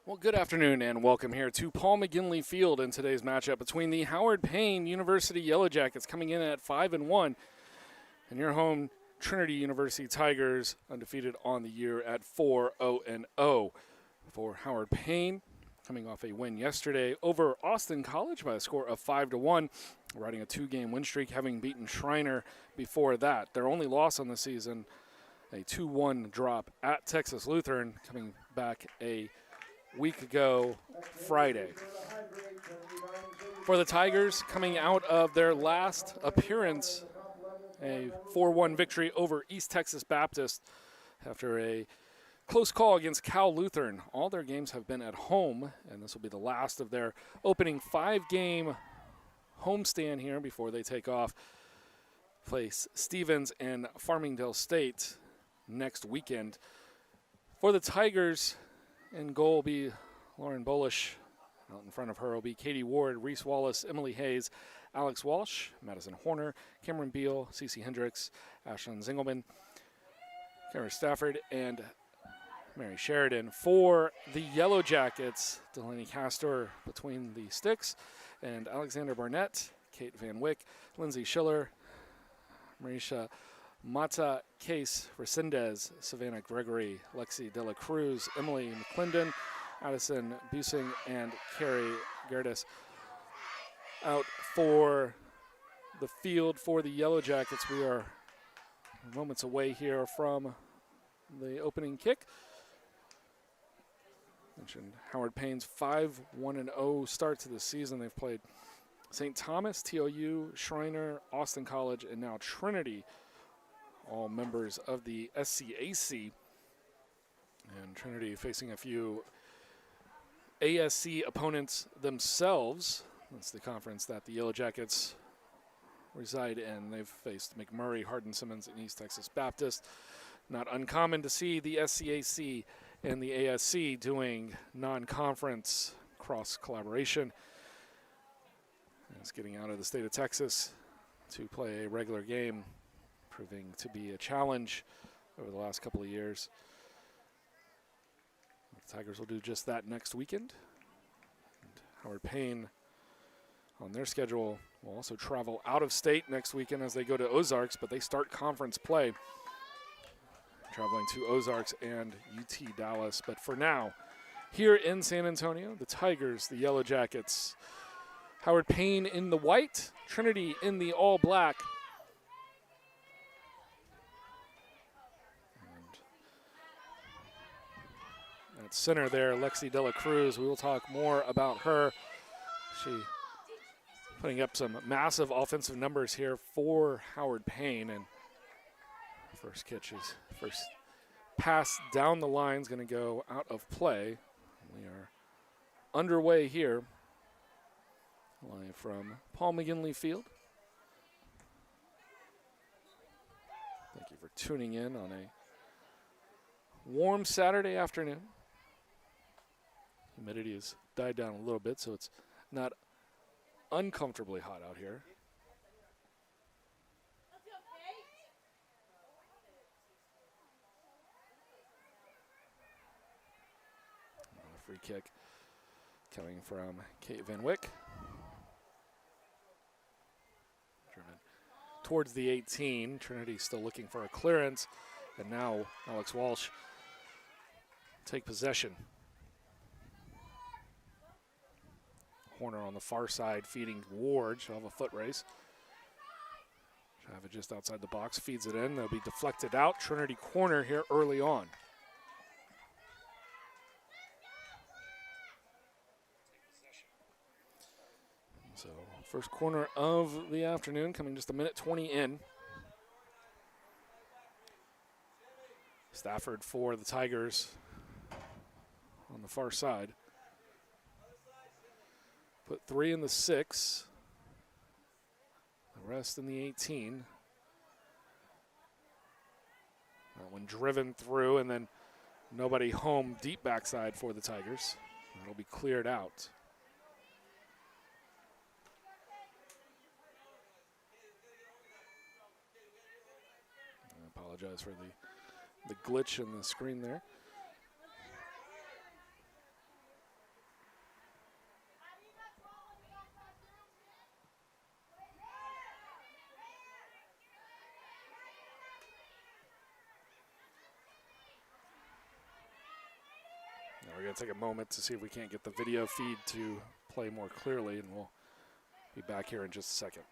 Well, good afternoon and welcome here to Paul McGinley Field in today's matchup between the Howard Payne University Yellow Jackets coming in at 5-1 and your home Trinity University Tigers undefeated on the year at 4-0-0. For Howard Payne, coming off a win yesterday over Austin College by a score of 5-1, riding a two-game win streak, having beaten Schreiner before that. Their only loss on the season, a 2-1 drop at Texas Lutheran, coming back a week ago Friday. For the Tigers, coming out of their last appearance, a 4-1 victory over East Texas Baptist after a close call against Cal Lutheran. All their games have been at home, and this will be the last of their opening 5-game homestand here before they take off, face Stevens and Farmingdale State next weekend. For the Tigers, in goal will be Lauren Bolish. Out in front of her will be Katie Ward, Reese Wallace, Emily Hayes, Alex Walsh, Madison Horner, Cameron Beal, Cece Hendricks, Ashlyn Zingelman, Karen Stafford, and Mary Sheridan. For the Yellow Jackets, Delaney Castor between the sticks, and Alexander Barnett, Kate Van Wyck, Lindsay Schiller, Marisha Mata Case Resendez, Savannah Gregory, Lexi De La Cruz, Emily McClendon, Addison Busing, and Carrie Gerdes. Out for the field for the Yellow Jackets. We are moments away here from the opening kick. Mentioned Howard Payne's 5-1-0 start to the season. They've played St. Thomas, TOU, Schreiner, Austin College, and now Trinity, all members of the SCAC. And Trinity facing a few ASC opponents themselves. That's the conference that the Yellow Jackets reside in. They've faced McMurray, Hardin-Simmons, and East Texas Baptist. Not uncommon to see the SCAC and the ASC doing non-conference cross-collaboration. It's getting out of the state of Texas to play a regular game, proving to be a challenge over the last couple of years. The Tigers will do just that next weekend. And Howard Payne, on their schedule, will also travel out of state next weekend as they go to Ozarks, but they start conference play, traveling to Ozarks and UT Dallas. But for now, here in San Antonio, the Tigers, the Yellow Jackets, Howard Payne in the white, Trinity in the all black. And at center there, Lexi De La Cruz. We will talk more about her. She putting up some massive offensive numbers here for Howard Payne. And first pass down the line is going to go out of play. We are underway here, live from Paul McGinley Field. Thank you for tuning in on a warm Saturday afternoon. Humidity has died down a little bit, so it's not uncomfortably hot out here. Free kick coming from Kate Van Wyck. Driven towards the 18. Trinity still looking for a clearance. And now Alex Walsh take possession. Horner on the far side feeding Ward. She'll have a foot race. She'll have it just outside the box. Feeds it in. They'll be deflected out. Trinity corner here early on. So first corner of the afternoon coming just a minute 20 in. Stafford for the Tigers on the far side. Put 3 in the 6. The rest in the 18. That one driven through, and then nobody home deep backside for the Tigers. That'll be cleared out. I apologize for the glitch in the screen there. We're going to take a moment to see if we can't get the video feed to play more clearly, and we'll be back here in just a second.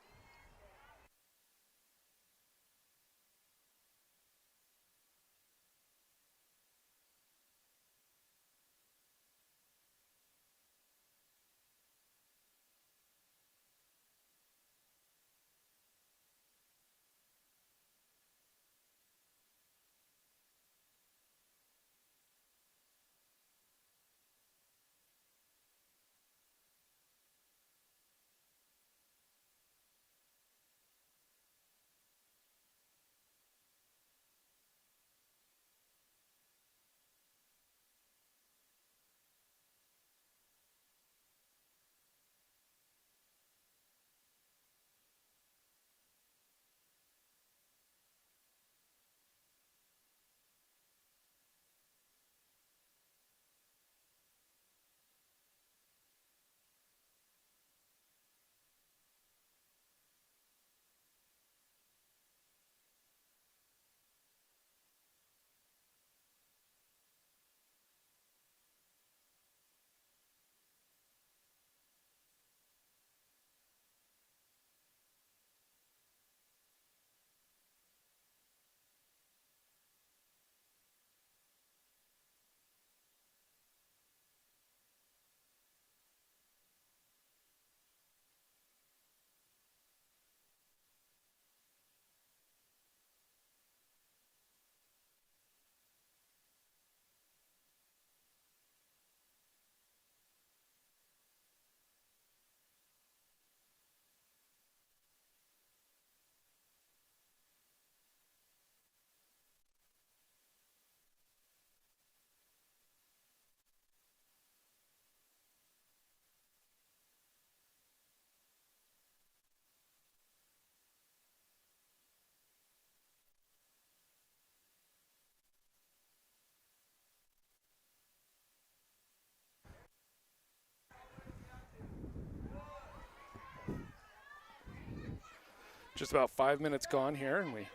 Just about 5 minutes gone here, and we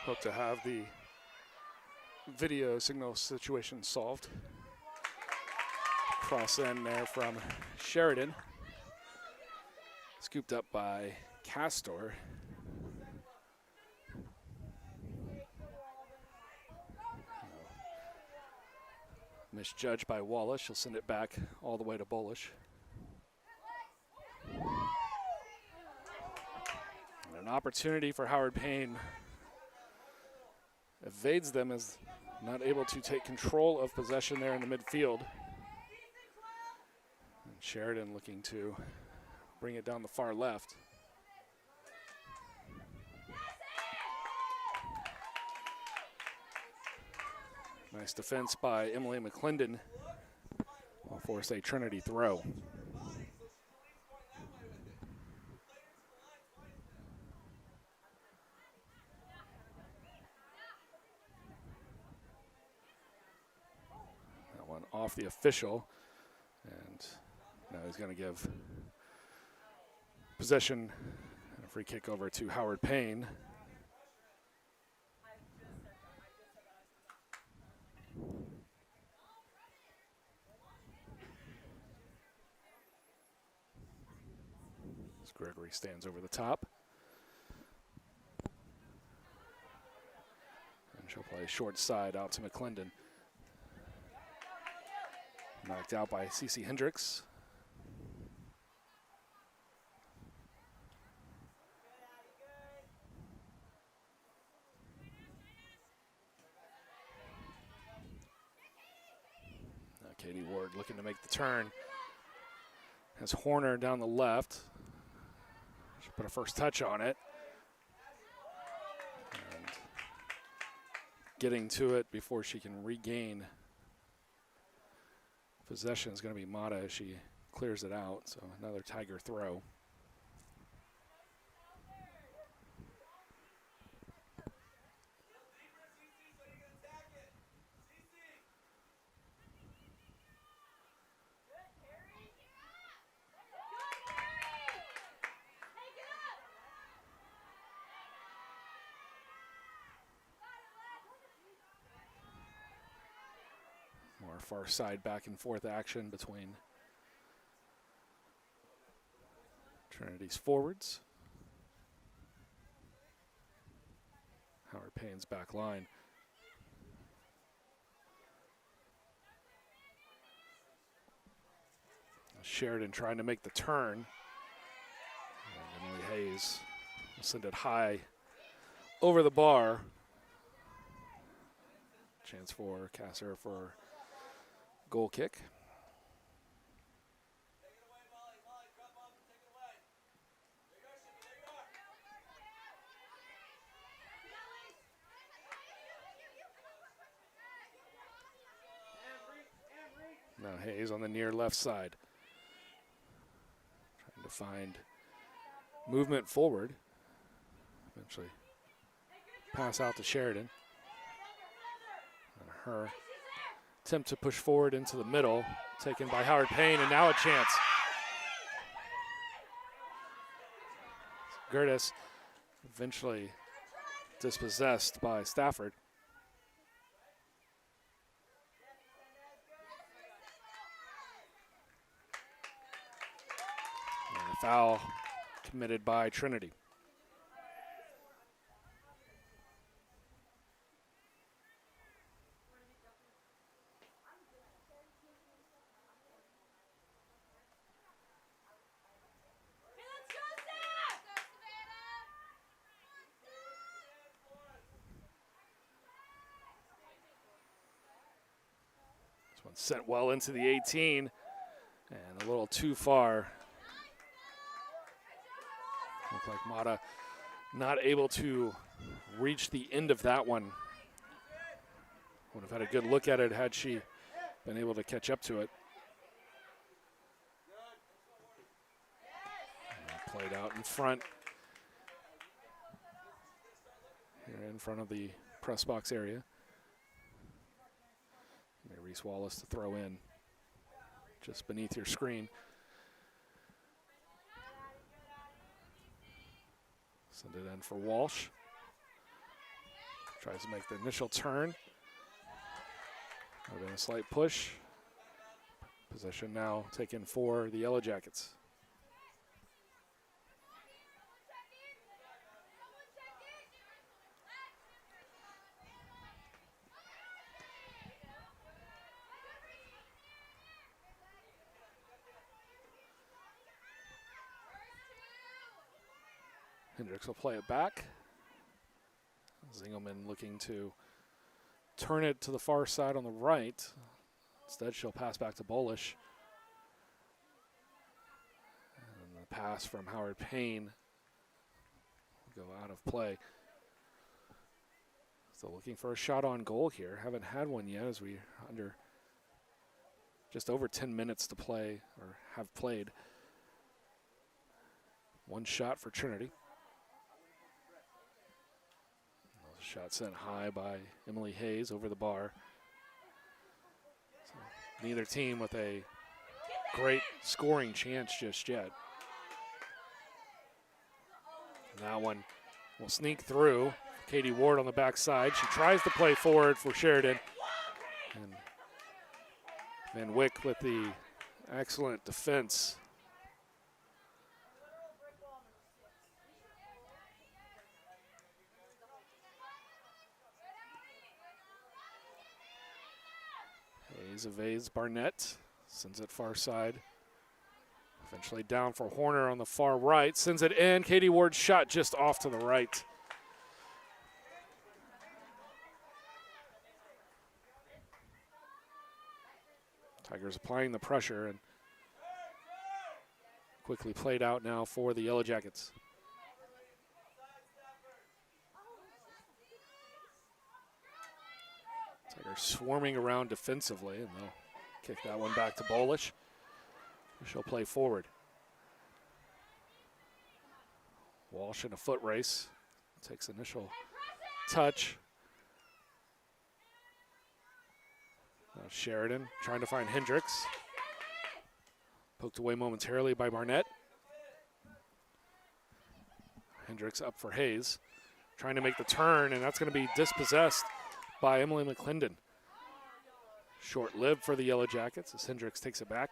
hope to have the video signal situation solved. Cross end there from Sheridan. Scooped up by Castor. Misjudged by Wallace. She'll send it back all the way to Bolish. And an opportunity for Howard Payne. Evades them, is not able to take control of possession there in the midfield. And Sheridan looking to bring it down the far left. Nice defense by Emily McClendon. Will force a Trinity throw. That one off the official. And now he's going to give possession and a free kick over to Howard Payne. As Gregory stands over the top. And she'll play short side out to McClendon. Knocked out by Cece Hendricks. Now Katie Ward looking to make the turn. Has Horner down the left. She'll put a first touch on it. And getting to it before she can regain possession is going to be Mata as she clears it out. So another Tiger throw. far side back and forth action between Trinity's forwards. Howard Payne's back line. Sheridan trying to make the turn. And Emily Hayes will send it high over the bar. Chance for Kasser for goal kick. Now Hayes on the near left side. Trying to find movement forward. Eventually pass out to Sheridan. And her attempt to push forward into the middle, taken by Howard Payne, and now a chance. Gertis eventually dispossessed by Stafford. And a foul committed by Trinity. One sent well into the 18 and a little too far. Looked like Mata not able to reach the end of that one. Would have had a good look at it had she been able to catch up to it. And played out in front. Here in front of the press box area. Reese Wallace to throw in just beneath your screen. Send it in for Walsh. Tries to make the initial turn. Been a slight push. Possession now taken for the Yellow Jackets. Hendricks will play it back. Zingelman looking to turn it to the far side on the right. Instead, she'll pass back to Bolish. And the pass from Howard Payne will go out of play. So looking for a shot on goal here. Haven't had one yet as we are under just over 10 minutes to play or have played. One shot for Trinity. Shot sent high by Emily Hayes over the bar. So neither team with a great scoring chance just yet. And that one will sneak through. Katie Ward on the backside. She tries to play forward for Sheridan. And Van Wyck with the excellent defense. Hayes evades Barnett, sends it far side. Eventually down for Horner on the far right, sends it in. Katie Ward's shot just off to the right. Tigers applying the pressure and quickly played out now for the Yellow Jackets. Tigers swarming around defensively, and they'll kick that one back to Bolish. She'll play forward. Walsh in a foot race. Takes initial touch. Now Sheridan trying to find Hendricks. Poked away momentarily by Barnett. Hendricks up for Hayes. Trying to make the turn, and that's going to be dispossessed by Emily McClendon. Short-lived for the Yellow Jackets as Hendricks takes it back.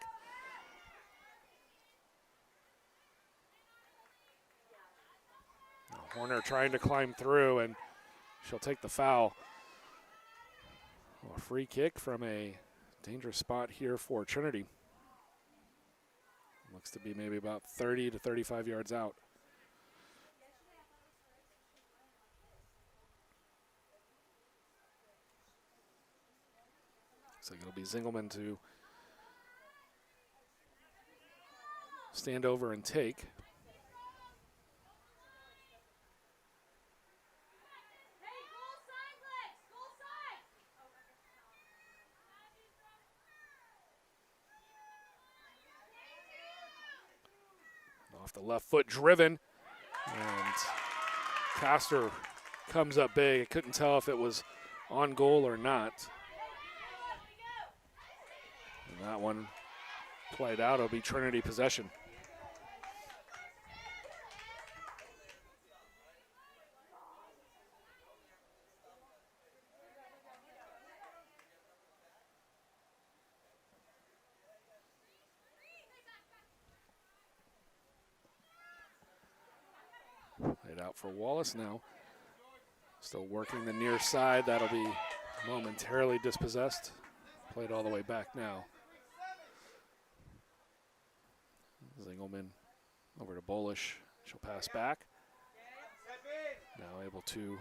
Now Horner trying to climb through, and she'll take the foul. A free kick from a dangerous spot here for Trinity. Looks to be maybe about 30 to 35 yards out. So it'll be Zingelman to stand over and take. Off the left foot, driven, and Castor comes up big. I couldn't tell if it was on goal or not. And that one played out. It'll be Trinity possession. Played out for Wallace now. Still working the near side. That'll be momentarily dispossessed. Played all the way back now. Zingelman over to Bolish. She'll pass back. Now able to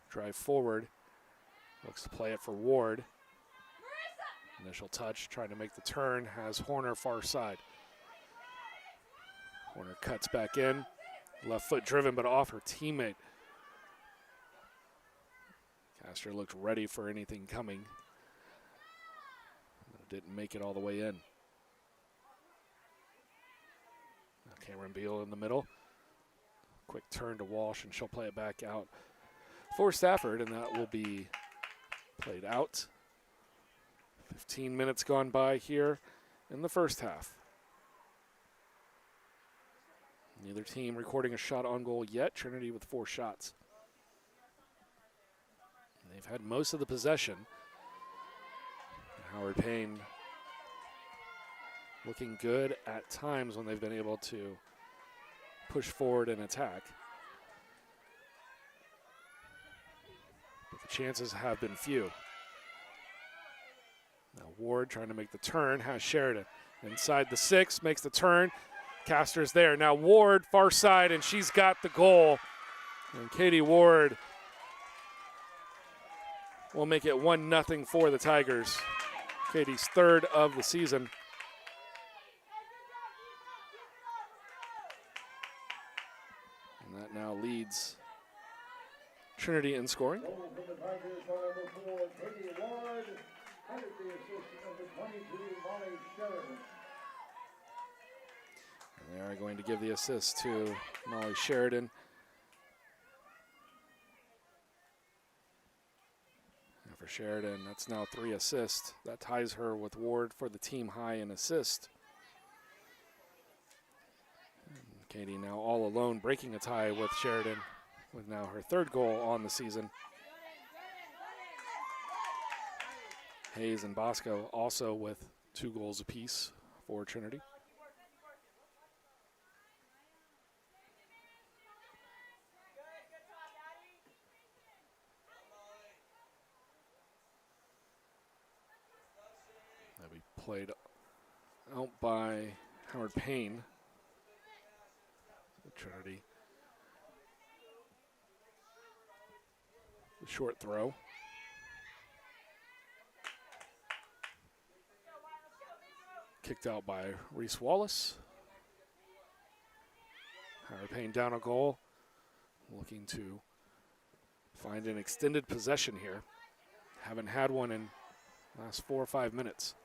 drive forward. Looks to play it for Ward. Initial touch, trying to make the turn, has Horner far side. Horner cuts back in. Left foot driven, but off her teammate. Castor looked ready for anything coming. Didn't make it all the way in. Now Cameron Beal in the middle. Quick turn to Walsh, and she'll play it back out for Stafford, and that will be played out. 15 minutes gone by here in the first half. Neither team recording a shot on goal yet. Trinity with 4 shots. They've had most of the possession. Howard Payne looking good at times when they've been able to push forward and attack. But the chances have been few. Now Ward trying to make the turn, has Sheridan inside the 6, makes the turn. Castor's there. Now Ward, far side, and she's got the goal. And Katie Ward will make it 1-0 for the Tigers. Katie's 3rd of the season. And that now leads Trinity in scoring. And they are going to give the assist to Molly Sheridan. And for Sheridan, that's now 3 assists. That ties her with Ward for the team high in assist. And Katie now all alone, breaking a tie with Sheridan, with now her 3rd goal on the season. Hayes and Bosco also with 2 goals apiece for Trinity. That'll be played out by Howard Payne. Trinity. The short throw. Kicked out by Reese Wallace. Howard Payne down a goal. Looking to find an extended possession here. Haven't had one in the last 4 or 5 minutes.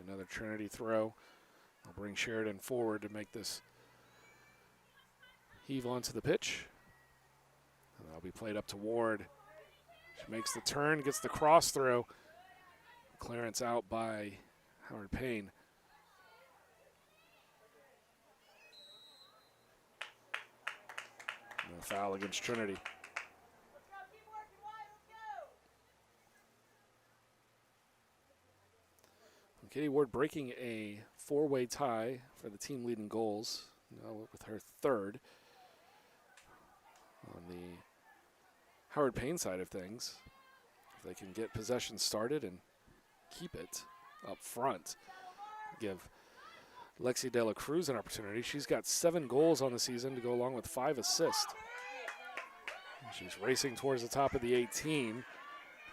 Another Trinity throw. I'll bring Sheridan forward to make this heave onto the pitch. And that'll be played up to Ward. She makes the turn, gets the cross throw. Clearance out by Howard Payne. foul against Trinity. Katie Ward breaking a 4-way tie for the team leading goals, now with her third. On the Howard Payne side of things, if they can get possession started and keep it up front, give Lexi De La Cruz an opportunity. She's got 7 goals on the season to go along with 5 assists. She's racing towards the top of the 18.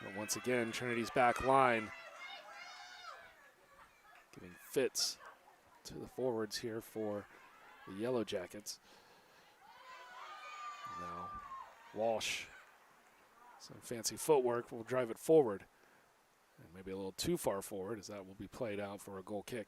But once again, Trinity's back line giving fits to the forwards here for the Yellow Jackets. Now Walsh, some fancy footwork, will drive it forward. And maybe a little too far forward, as that will be played out for a goal kick.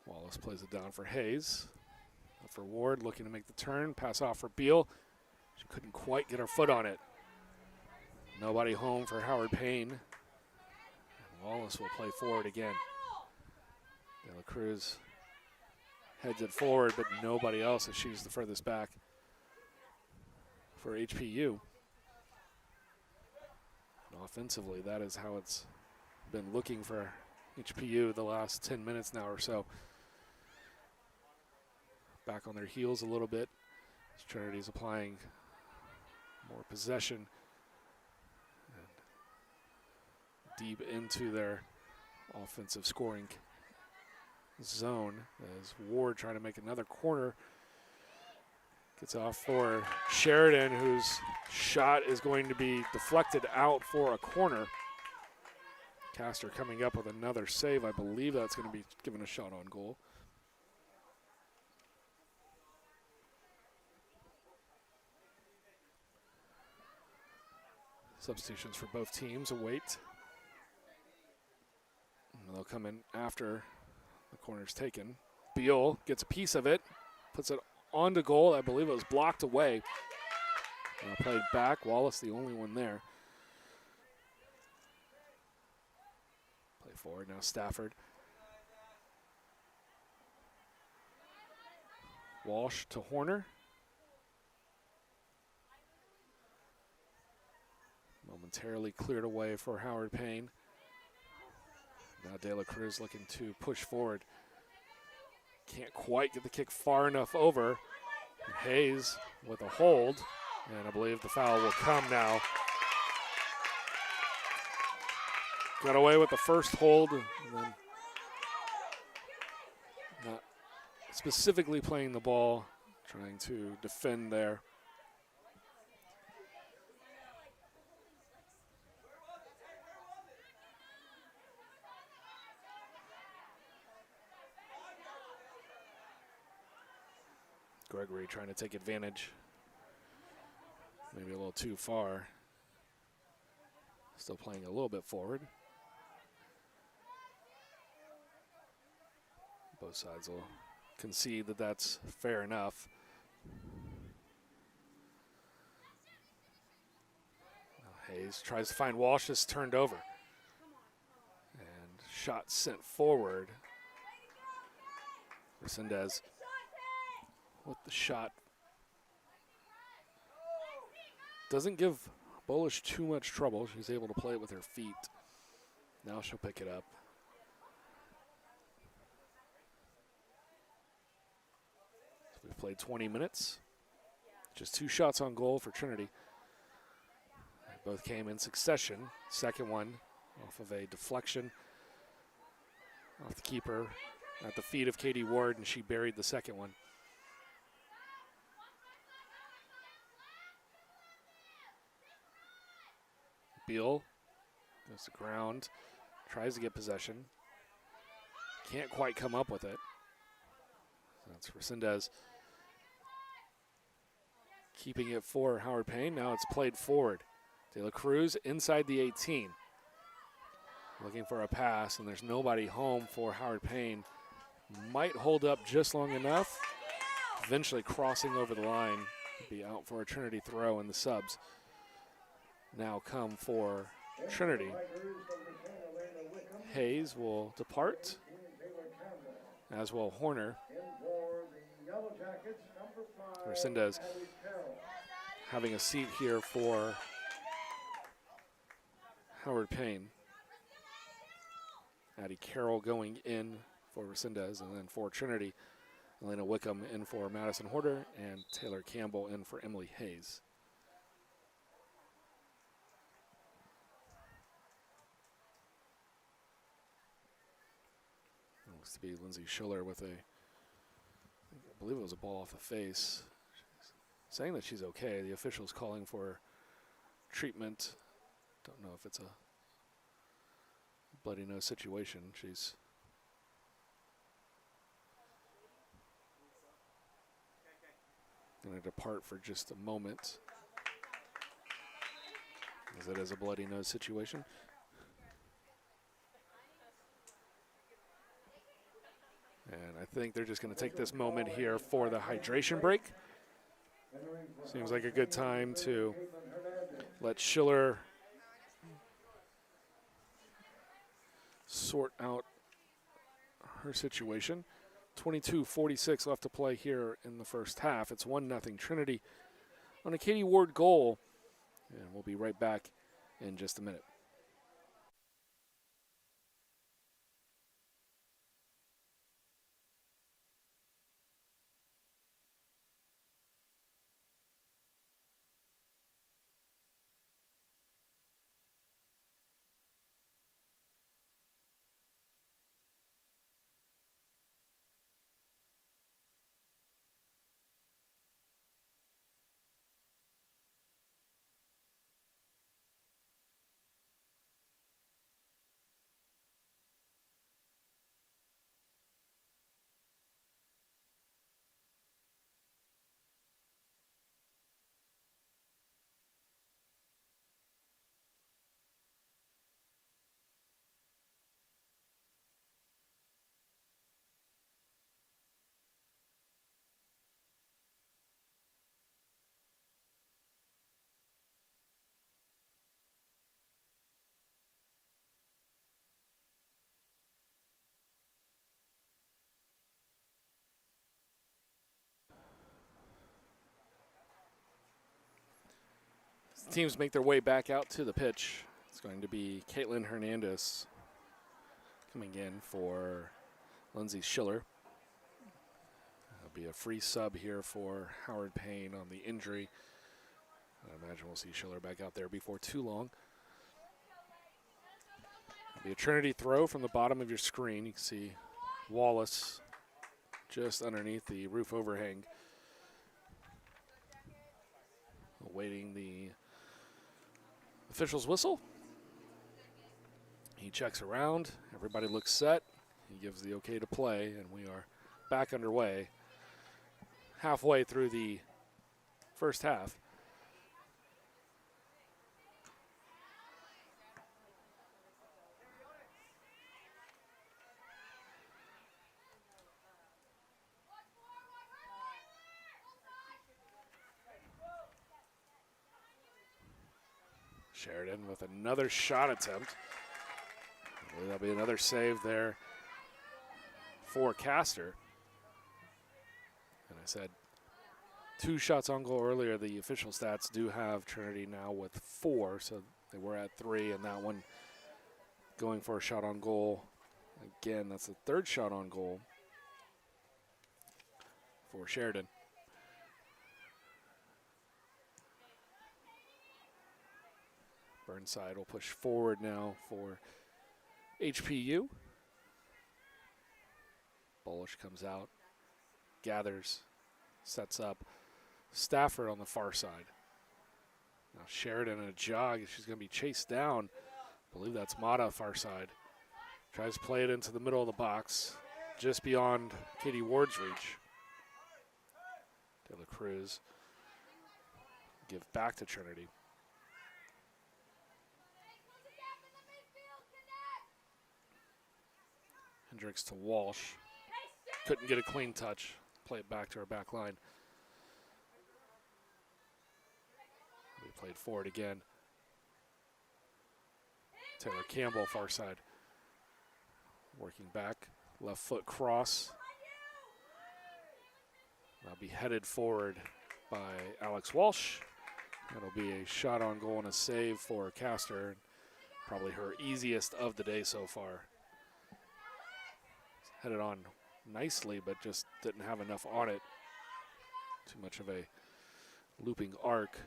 Wallace plays it down for Hayes. Up for Ward, looking to make the turn. Pass off for Beal. She couldn't quite get her foot on it. Nobody home for Howard Payne. And Wallace will play forward again. De La Cruz heads it forward, but nobody else as she's the furthest back for HPU. And offensively, that is how it's been looking for HPU the last 10 minutes now or so. Back on their heels a little bit as Trinity's applying more possession and deep into their offensive scoring zone as Ward trying to make another corner. Gets off for Sheridan, whose shot is going to be deflected out for a corner. Castor coming up with another save. I believe that's going to be given a shot on goal. Substitutions for both teams await. And they'll come in after the corner's taken. Beal gets a piece of it, puts it onto goal. I believe it was blocked away. Played back. Wallace the only one there. Play forward now. Stafford. Walsh to Horner. Momentarily cleared away for Howard Payne. Now De La Cruz looking to push forward. Can't quite get the kick far enough over. And Hayes with a hold, and I believe the foul will come now. Got away with the first hold, and then not specifically playing the ball, trying to defend there. Gregory trying to take advantage. Maybe a little too far. Still playing a little bit forward. Both sides will concede that that's fair enough. Now Hayes tries to find Walsh, is turned over. And shot sent forward. Resendez with the shot. Doesn't give Bolish too much trouble. She's able to play it with her feet. Now she'll pick it up. So we've played 20 minutes. Just 2 shots on goal for Trinity. They both came in succession. Second one off of a deflection off the keeper at the feet of Katie Ward, and she buried the second one. Beal goes to ground, tries to get possession. Can't quite come up with it. That's Resendez keeping it for Howard Payne. Now it's played forward. De La Cruz inside the 18. Looking for a pass, and there's nobody home for Howard Payne. Might hold up just long enough. Eventually crossing over the line. Be out for a Trinity throw, and the subs now come for Trinity. Hayes will depart, as will Horner. Resendez having a seat here for Howard Payne. Addie Carroll going in for Resendez, and then for Trinity, Elena Wickham in for Madison Horner, and Taylor Campbell in for Emily Hayes. Looks to be Lindsay Schiller with I believe it was a ball off the face. She's saying that she's okay. The official's calling for treatment. Don't know if it's a bloody nose situation. She's going to depart for just a moment, as it is a bloody nose situation. And I think they're just going to take this moment here for the hydration break. Seems like a good time to let Schiller sort out her situation. 22:46 left to play here in the first half. It's 1-0 Trinity on a Katie Ward goal. And we'll be right back in just a minute. Teams make their way back out to the pitch. It's going to be Caitlin Hernandez coming in for Lindsay Schiller. There'll be a free sub here for Howard Payne on the injury. I imagine we'll see Schiller back out there before too long. It'll be a Trinity throw from the bottom of your screen. You can see Wallace just underneath the roof overhang, awaiting the official's whistle. He checks around. Everybody looks set. He gives the okay to play, and we are back underway halfway through the first half. Sheridan with another shot attempt. I believe that'll be another save there for Castor. And I said 2 shots on goal earlier. The official stats do have Trinity now with 4, so they were at 3, and that one going for a shot on goal. Again, that's the 3rd shot on goal for Sheridan. Burnside will push forward now for HPU. Bullish comes out, gathers, sets up. Stafford on the far side. Now Sheridan in a jog. She's going to be chased down. I believe that's Mata far side. Tries to play it into the middle of the box, just beyond Katie Ward's reach. De La Cruz give back to Trinity. Hendricks to Walsh. Couldn't get a clean touch. Play it back to her back line. We played forward again. Taylor Campbell, far side. Working back. Left foot cross. That'll be headed forward by Alex Walsh. That'll be a shot on goal and a save for Castor. Probably her easiest of the day so far. Headed on nicely, but just didn't have enough on it. Too much of a looping arc.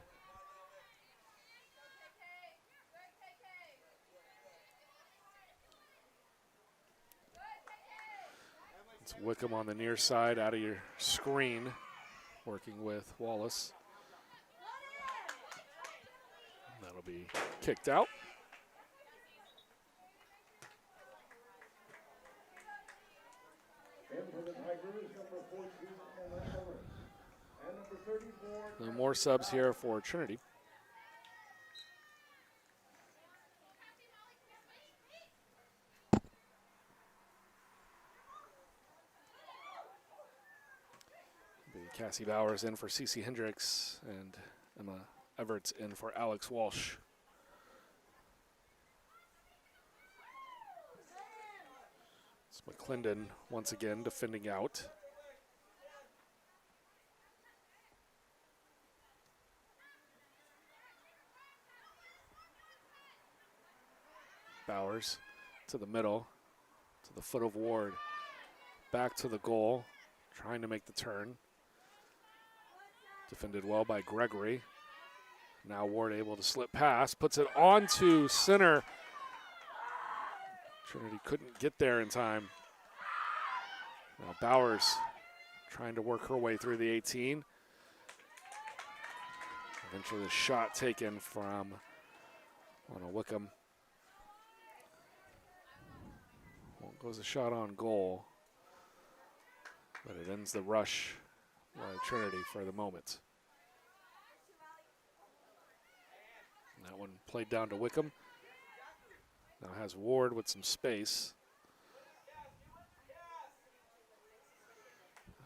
It's Wickham on the near side, out of your screen, working with Wallace. That'll be kicked out. No more subs here for Trinity. Cassie Bowers in for Cece Hendricks and Emma Everts in for Alex Walsh. It's McClendon once again defending out. Bowers to the middle, to the foot of Ward, back to the goal, trying to make the turn. Defended well by Gregory. Now Ward able to slip past, puts it onto center. Trinity couldn't get there in time. Now Bowers trying to work her way through the 18. Eventually the shot taken from Wickham. Well, goes a shot on goal, but it ends the rush by Trinity for the moment. And that one played down to Wickham. Now has Ward with some space.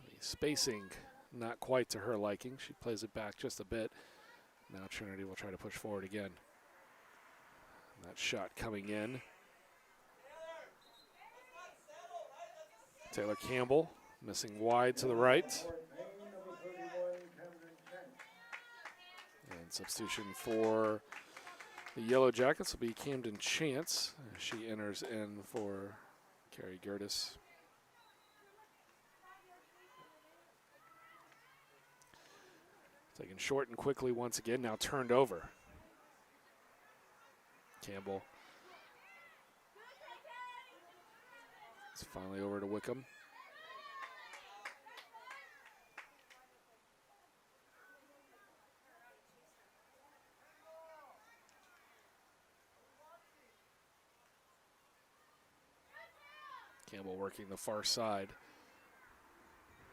The spacing not quite to her liking. She plays it back just a bit. Now Trinity will try to push forward again. And that shot coming in. Taylor Campbell missing wide to the right. And substitution for the Yellow Jackets will be Camden Chance. She enters in for Carrie Gertis. Taken short and quickly once again, now turned over. Campbell. It's finally over to Wickham. Campbell working the far side.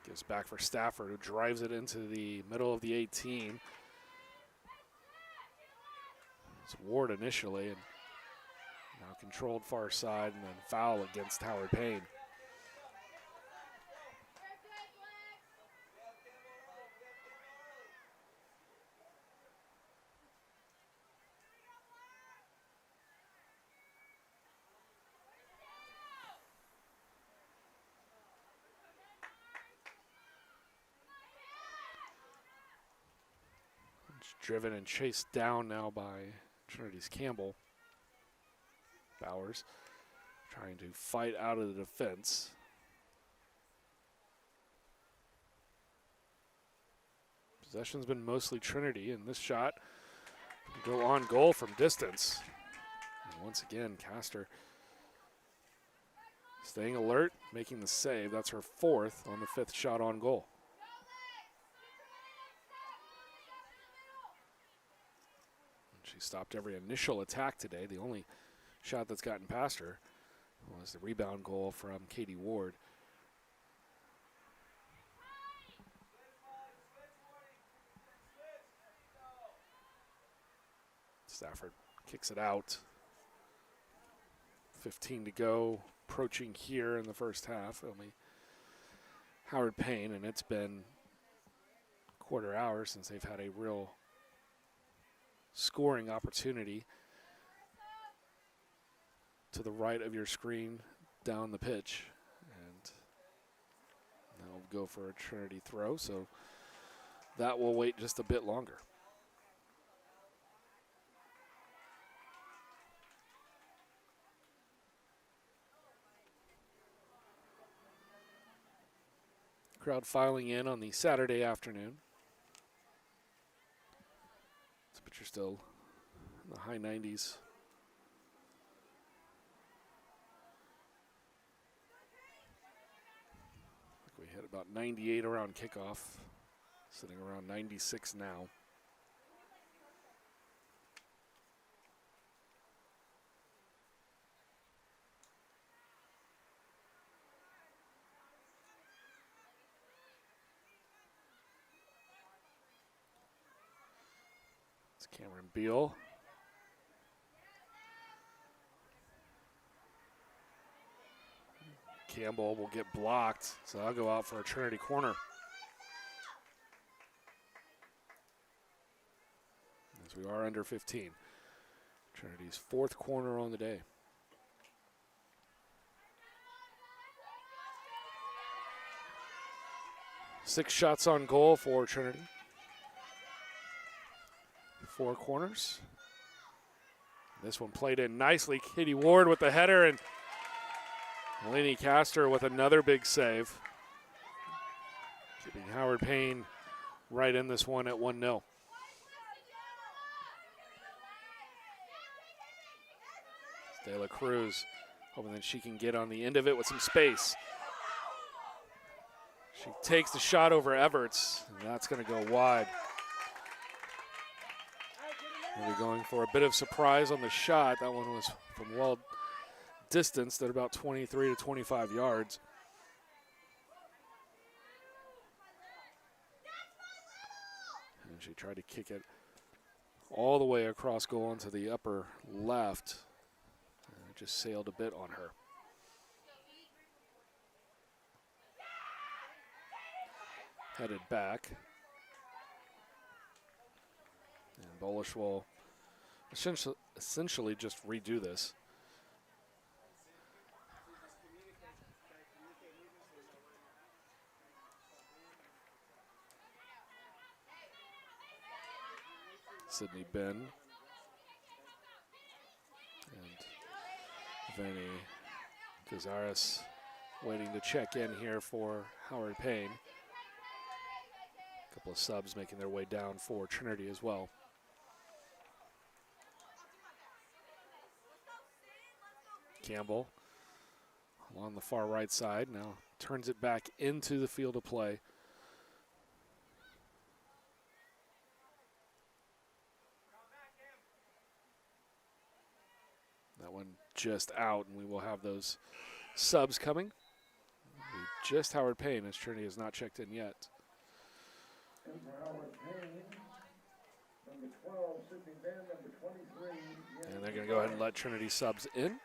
Gives back for Stafford, who drives it into the middle of the 18. It's Ward initially, and now controlled far side, and then foul against Howard Payne. Driven and chased down now by Trinity's Campbell. Bowers trying to fight out of the defense. Possession's been mostly Trinity, and this shot will go on goal from distance. And once again, Castor staying alert, making the save. That's her fourth on the fifth shot on goal. She stopped every initial attack today. The only shot that's gotten past her was the rebound goal from Katie Ward. Stafford kicks it out. 15 to go. approaching here in the first half. Only Howard Payne, and it's been a quarter hour since they've had a real scoring opportunity. To the right of your screen, down the pitch. And now we'll go for a Trinity throw, so that will wait just a bit longer. Crowd filing in on the Saturday afternoon. Temperature still in the high 90s. We hit about 98 around kickoff, sitting around 96 now. It's Cameron Beal. Campbell will get blocked, so I'll go out for a Trinity corner. As we are under 15. Trinity's 4th corner on the day. Six shots on goal for Trinity. 4 corners. This one played in nicely. Katie Ward with the header, and Lainey Castor with another big save. Keeping Howard Payne right in this one at 1-0. De La Cruz hoping that she can get on the end of it with some space. She takes the shot over Everts, and that's going to go wide. We're going for a bit of surprise on the shot. That one was from well distanced at about 23 to 25 yards. And she tried to kick it all the way across goal into the upper left. And it just sailed a bit on her. Headed back. And Bolish will essentially just redo this. Sydney Ben and Vanny Cazares waiting to check in here for Howard Payne. A couple of subs making their way down for Trinity as well. Campbell along the far right side now turns it back into the field of play. That one just out, and we will have those subs coming. Just Howard Payne, as Trinity has not checked in yet. And for Howard Payne, number 12, Sydney Ben, number 23. And they're going to go ahead and let Trinity subs in.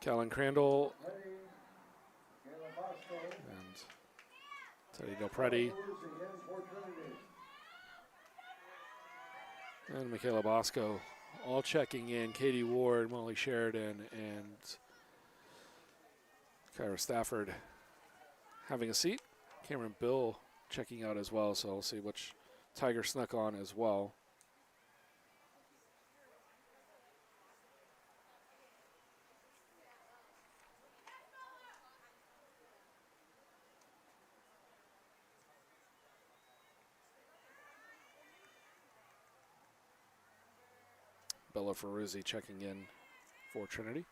Callan Crandall and Teddy Del Preti and Michaela Bosco all checking in. Katie Ward, Molly Sheridan, and Kyra Stafford having a seat. Cameron Bill checking out as well, so we'll see which Tiger snuck on as well. Bella Ferruzzi checking in for Trinity.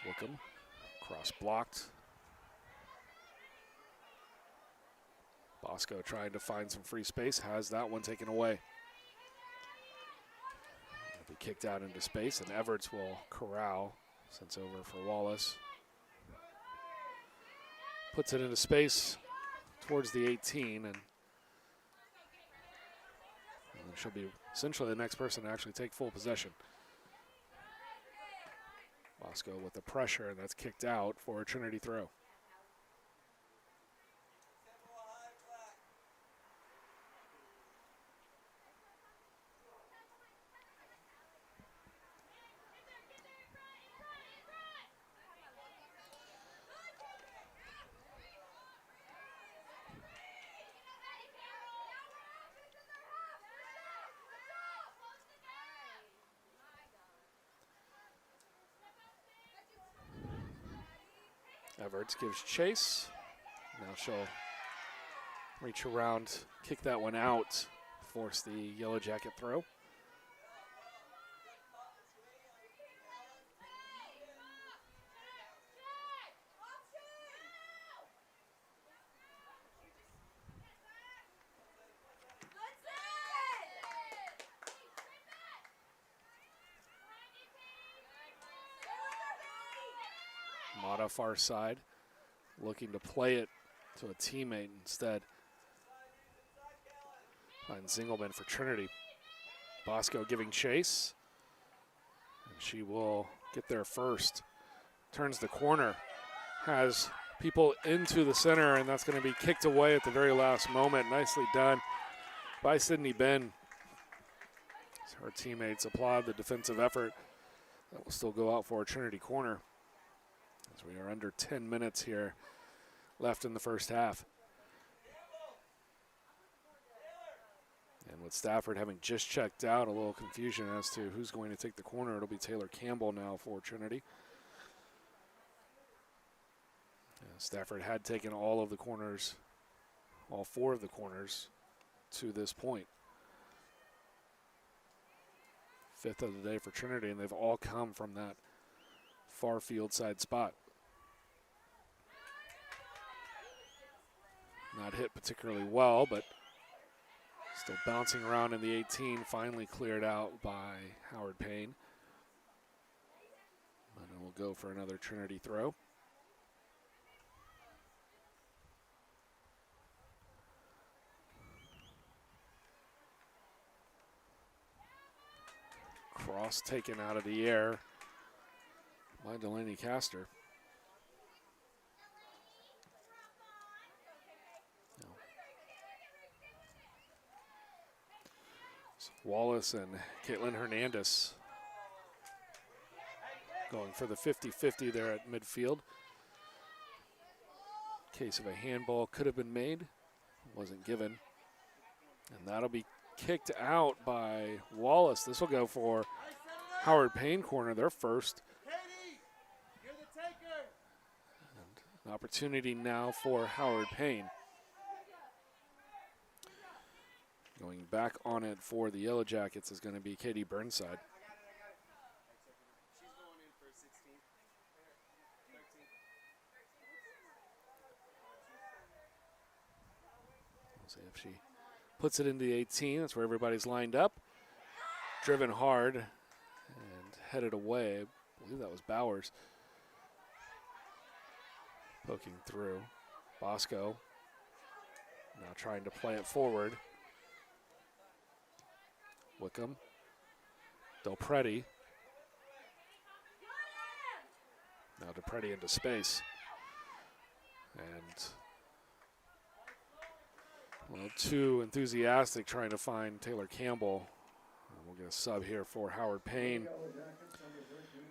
Wickham, cross blocked. Bosco trying to find some free space, has that one taken away. It'll be kicked out into space, and Everts will corral, sends over for Wallace. puts it into space towards the 18, and she'll be essentially the next person to actually take full possession. Bosco with the pressure, and that's kicked out for a Trinity throw. Everts gives chase. Now she'll reach around, kick that one out, force the Yellow Jacket throw. Mata far side, looking to play it to a teammate instead. Finds Zingelman for Trinity. Bosco giving chase, and she will get there first. Turns the corner, has people into the center, and that's going to be kicked away at the very last moment. Nicely done by Sydney Ben. Her teammates applaud the defensive effort. That will still go out for a Trinity corner, as we are under 10 minutes here left in the first half. And with Stafford having just checked out, a little confusion as to who's going to take the corner. It'll be Taylor Campbell now for Trinity. Stafford had taken all of the corners, all 4 of the corners to this point. 5th of the day for Trinity, and they've all come from that far field side spot. Not hit particularly well, but still bouncing around in the 18, finally cleared out by Howard Payne. And we'll go for another Trinity throw. Cross taken out of the air by Delaney Castor. Wallace and Caitlin Hernandez going for the 50-50 there at midfield. Case of a handball could have been made, wasn't given. And that'll be kicked out by Wallace. This will go for Howard Payne corner, their first. And an opportunity now for Howard Payne. Going back on it for the Yellow Jackets is going to be Katie Burnside. We'll see if she puts it into the 18. That's where everybody's lined up. Driven hard and headed away. I believe that was Bowers. Poking through. Bosco now trying to play it forward. Wickham. Delpreti. Now Delpreti into space. And a little too enthusiastic trying to find Taylor Campbell. We'll get a sub here for Howard Payne.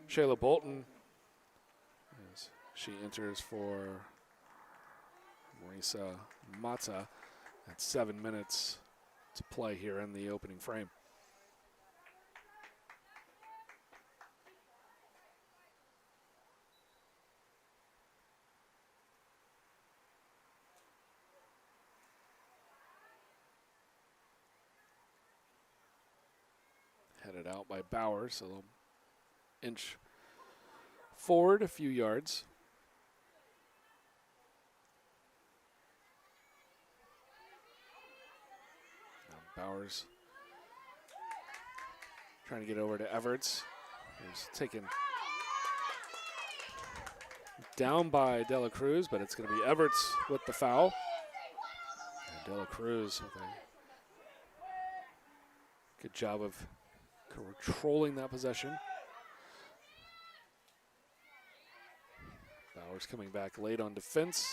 Shayla Bolton, as she enters for Marisa Mata at 7 minutes to play here in the opening frame. Headed out by Bowers, a little inch forward, a few yards. Now Bowers trying to get over to Everts, who's taken down by De La Cruz, but it's going to be Everts with the foul. And De La Cruz with a good job of controlling that possession. Bowers coming back late on defense,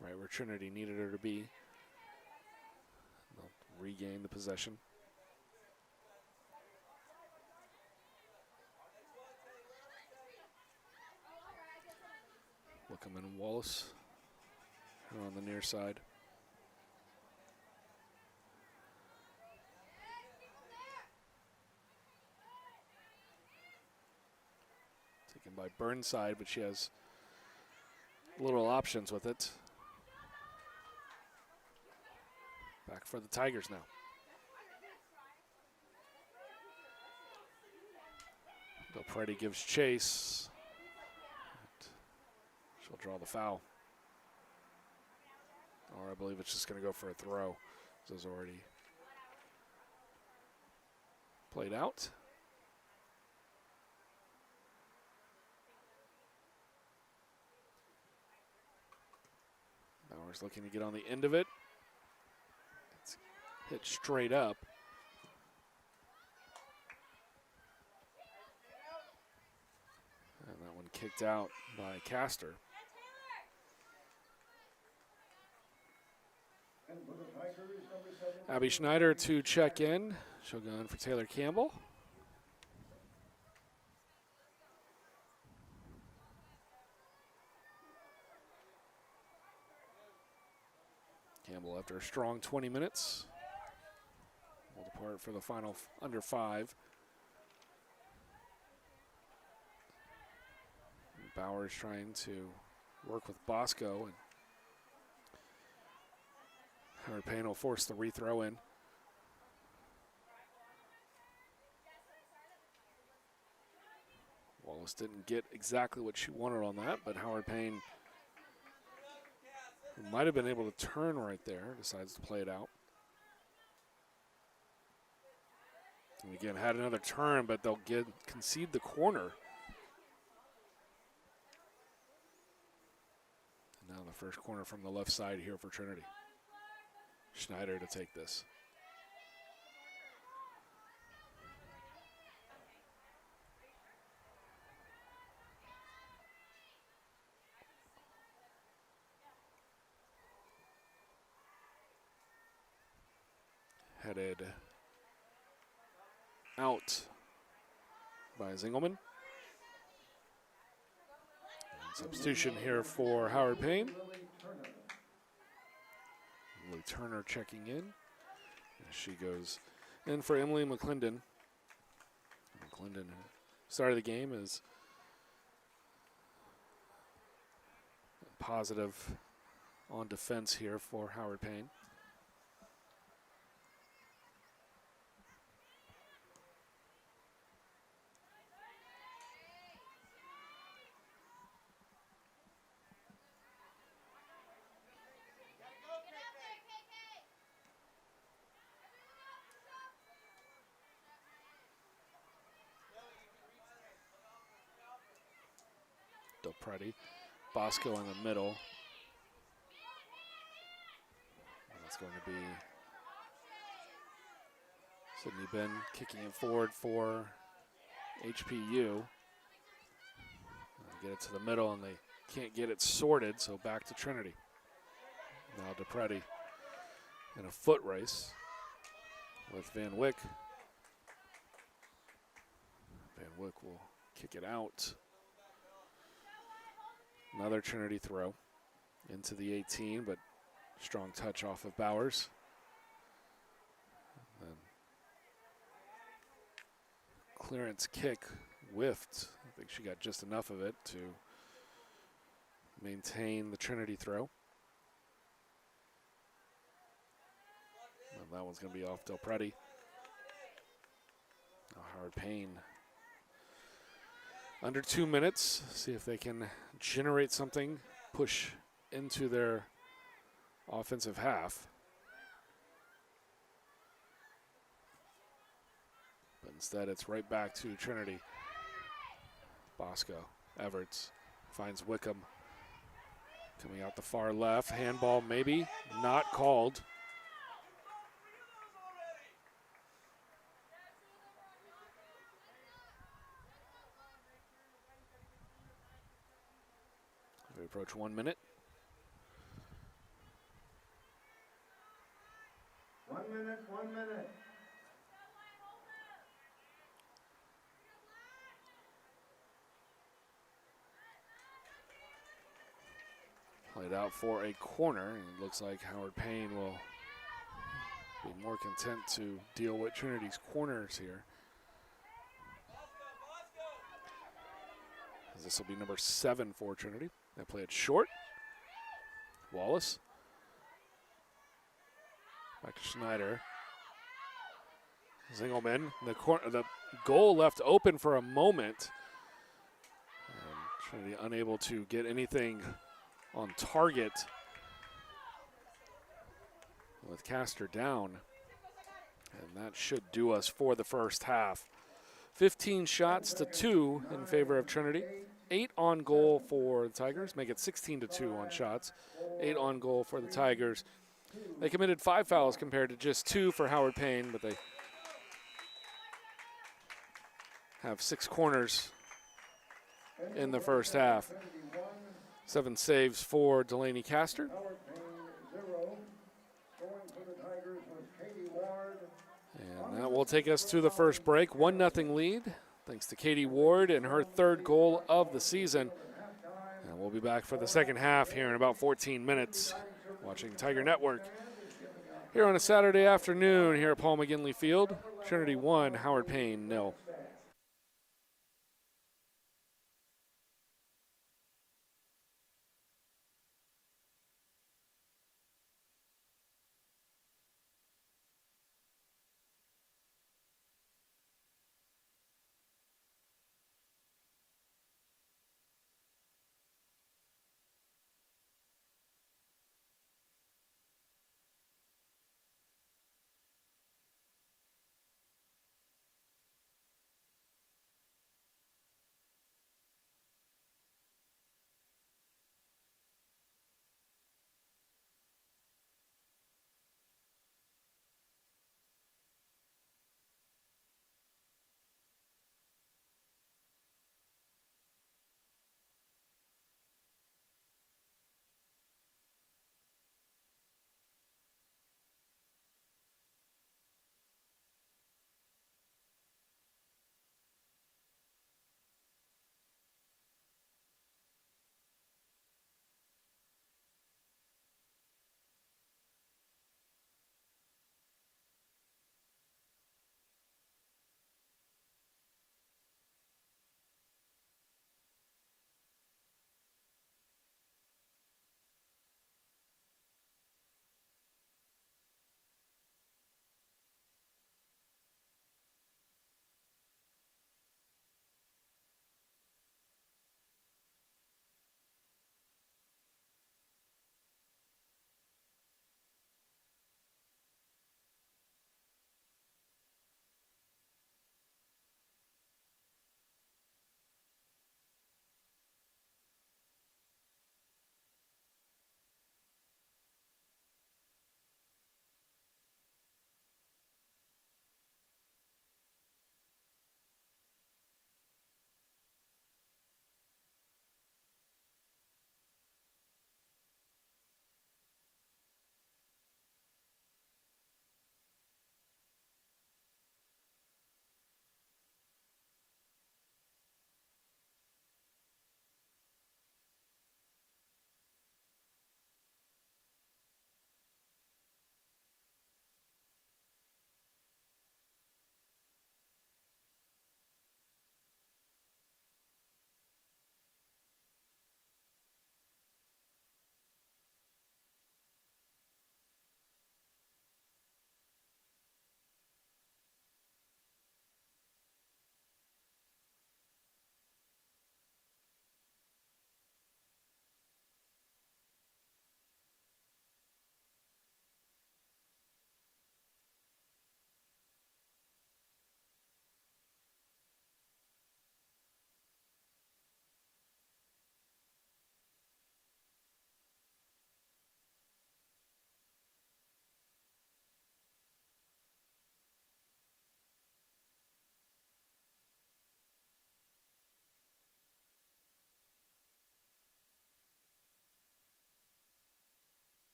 right where Trinity needed her to be. They'll regain the possession. Wickham and Wallace are on the near side. Taken by Burnside, but she has little options with it. Back for the Tigers now. Del gives chase. She'll draw the foul. Or I believe it's just going to go for a throw. This is already played out. Bowers looking to get on the end of it. It's hit straight up. And that one kicked out by Castor. Abby Schneider to check in. She'll go in for Taylor Campbell. Campbell, after a strong 20 minutes, will depart for the final under 5. And Bowers trying to work with Bosco, and Howard Payne will force the rethrow in. Wallace didn't get exactly what she wanted on that, but Howard Payne, who might have been able to turn right there, decides to play it out. And again, had another turn, but they'll concede the corner. And now the first corner from the left side here for Trinity. Schneider to take this. Headed out by Zingelman. And substitution here for Howard Payne. Lily Turner checking in. As she goes in for Emily McClendon. McClendon started the game as positive on defense here for Howard Payne. Pretty. Bosco in the middle. And it's going to be Sydney Ben kicking it forward for HPU. Get it to the middle, and they can't get it sorted, so back to Trinity. Now DePreti in a foot race with Van Wyck. Van Wyck will kick it out. Another Trinity throw into the 18, but strong touch off of Bowers. And then clearance kick whiffed. I think she got just enough of it to maintain the Trinity throw. And that one's going to be off Del Preti. Now Howard Payne. Under 2 minutes, see if they can generate something, push into their offensive half. But instead, it's right back to Trinity. Bosco, Everts, Finds Wickham. Coming out the far left. Handball maybe. Not called. We approach 1 minute. 1 minute, 1 minute. Played out for a corner, and it looks like Howard Payne will be more content to deal with Trinity's corners here. As this will be number 7 for Trinity. They play it short. Wallace. Back to Schneider. Zingelman. The goal left open for a moment. And Trinity unable to get anything on target with Castor down. And that should do us for the first half. 15 shots to 2 in favor of Trinity. 8 on goal for the Tigers, make it 16-2 on shots. 8 on goal for the Tigers. They committed 5 fouls compared to just 2 for Howard Payne, but they have 6 corners in the first half. 7 saves for Delaney Castor. And that will take us to the first break. 1-0 lead, thanks to Katie Ward and her 3rd goal of the season. And we'll be back for the second half here in about 14 minutes, watching Tiger Network. Here on a Saturday afternoon here at Paul McGinley Field, Trinity 1, Howard Payne 0.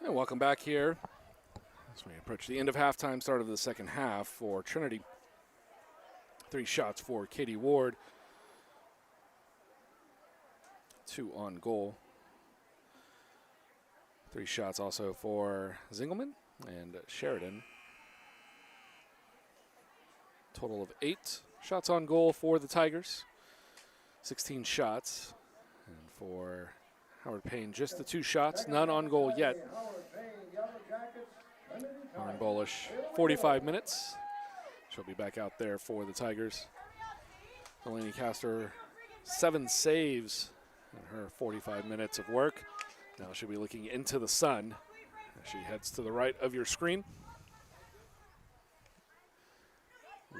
And welcome back here as we approach the end of halftime, start of the second half for Trinity. 3 shots for Katie Ward, 2 on goal. 3 shots also for Zingelman and Sheridan. Total of 8 shots on goal for the Tigers. 16 shots. And for Howard Payne, just the 2 shots, none on goal yet. Lauren Bolish, 45 minutes. She'll be back out there for the Tigers. Delaney Castor, 7 saves in her 45 minutes of work. Now she'll be looking into the sun as she heads to the right of your screen.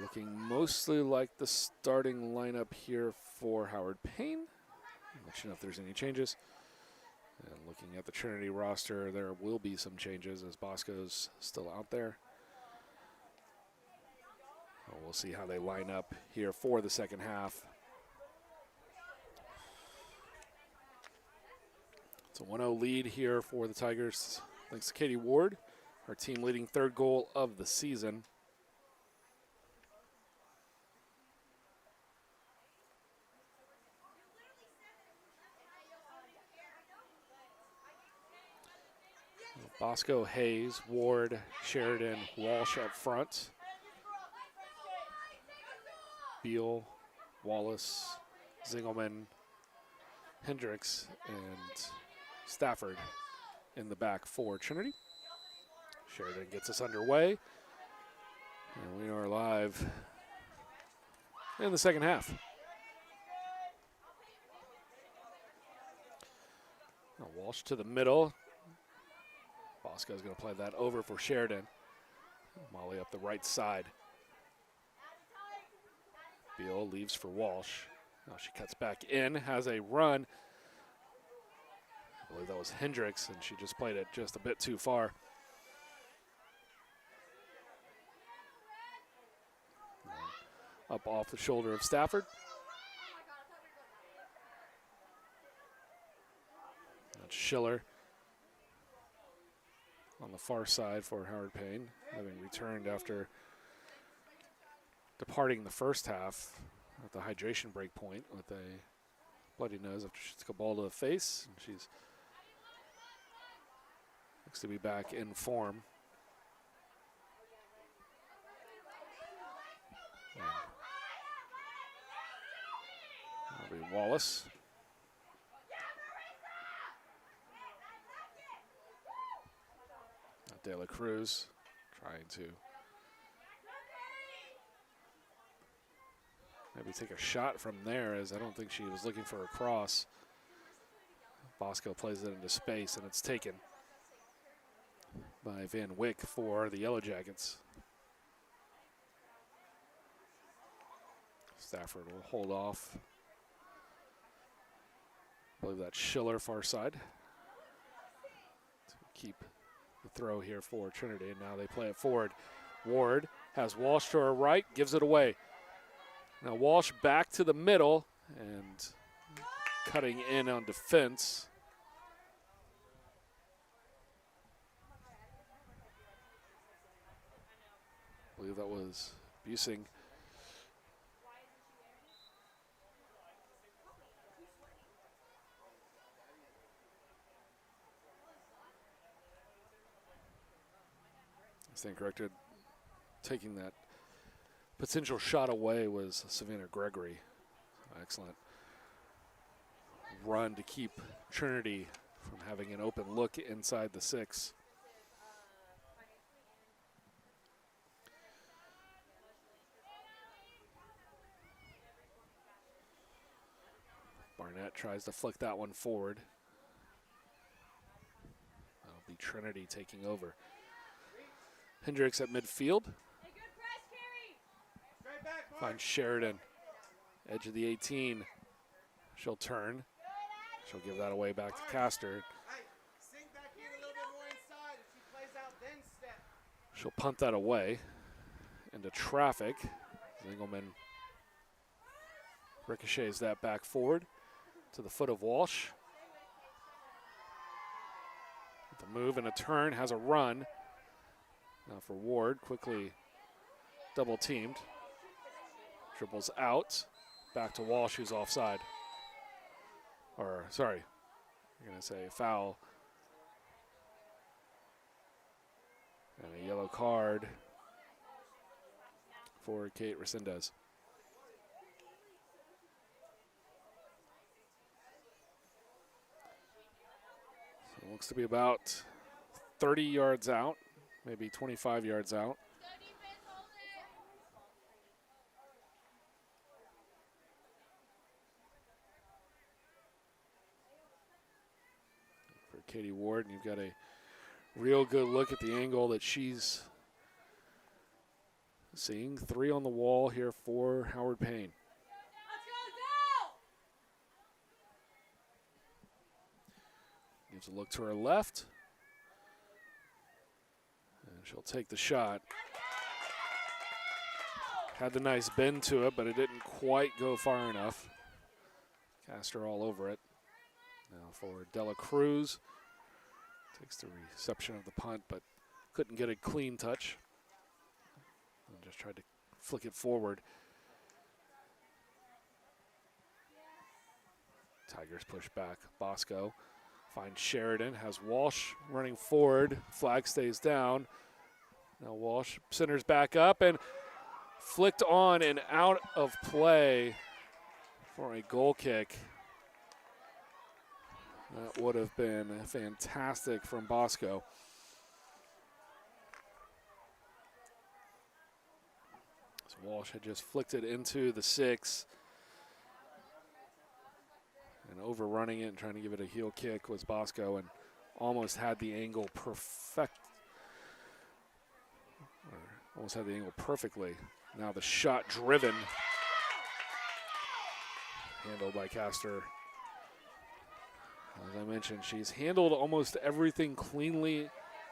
Looking mostly like the starting lineup here for Howard Payne. I'll let you know if there's any changes. And looking at the Trinity roster, there will be some changes as Bosco's still out there. We'll see how they line up here for the second half. It's a 1-0 lead here for the Tigers, thanks to Katie Ward, our team leading 3rd goal of the season. Bosco, Hayes, Ward, Sheridan, Walsh up front. Beal, Wallace, Zingelman, Hendricks, and Stafford in the back for Trinity. Sheridan gets us underway, and we are live in the second half. Now Walsh to the middle. Bosco's going to play that over for Sheridan. Molly up the right side. Beal leaves for Walsh. Now she cuts back in, has a run. I believe that was Hendricks, and she just played it just a bit too far. Up off the shoulder of Stafford. That's Schiller on the far side for Howard Payne, having returned after departing the first half at the hydration break point with a bloody nose after she took a ball to the face. And she's looks to be back in form. That'll be Wallace. De La Cruz trying to maybe take a shot from there, as I don't think she was looking for a cross. Bosco plays it into space, and it's taken by Van Wyck for the Yellow Jackets. Stafford will hold off. I believe that's Schiller far side to keep the throw here for Trinity, and now they play it forward. Ward has Walsh to her right, gives it away. Now Walsh back to the middle and cutting in on defense. I believe that was Busing. I stand corrected. Taking that potential shot away was Savannah Gregory. Excellent run to keep Trinity from having an open look inside the 6. Barnett tries to flick that one forward. That'll be Trinity taking over. Hendricks at midfield. Finds Sheridan. Edge of the 18. She'll turn. She'll give that away back to Castor. She'll punt that away into traffic. Zingelman ricochets that back forward to the foot of Walsh. The move and a turn, has a run. Now for Ward, quickly double teamed. Dribbles out, back to Walsh, who's offside. Or, sorry, you're going to say foul. And a yellow card for Kate Resendez. So it looks to be about 30 yards out, maybe 25 yards out. For Katie Ward, and you've got a real good look at the angle that she's seeing. 3 on the wall here for Howard Payne. Gives a look to her left. And she'll take the shot. Had the nice bend to it, but it didn't quite go far enough. Cast her all over it. Now for Dela Cruz. Takes the reception of the punt, but couldn't get a clean touch. And just tried to flick it forward. Tigers push back. Bosco finds Sheridan, has Walsh running forward. Flag stays down. Now Walsh centers back up and flicked on and out of play for a goal kick. That would have been fantastic from Bosco. So Walsh had just flicked it into the 6. And overrunning it and trying to give it a heel kick was Bosco, and almost had the angle almost had the angle perfectly. Now the shot driven. Handled by Castor. As I mentioned, she's handled almost everything cleanly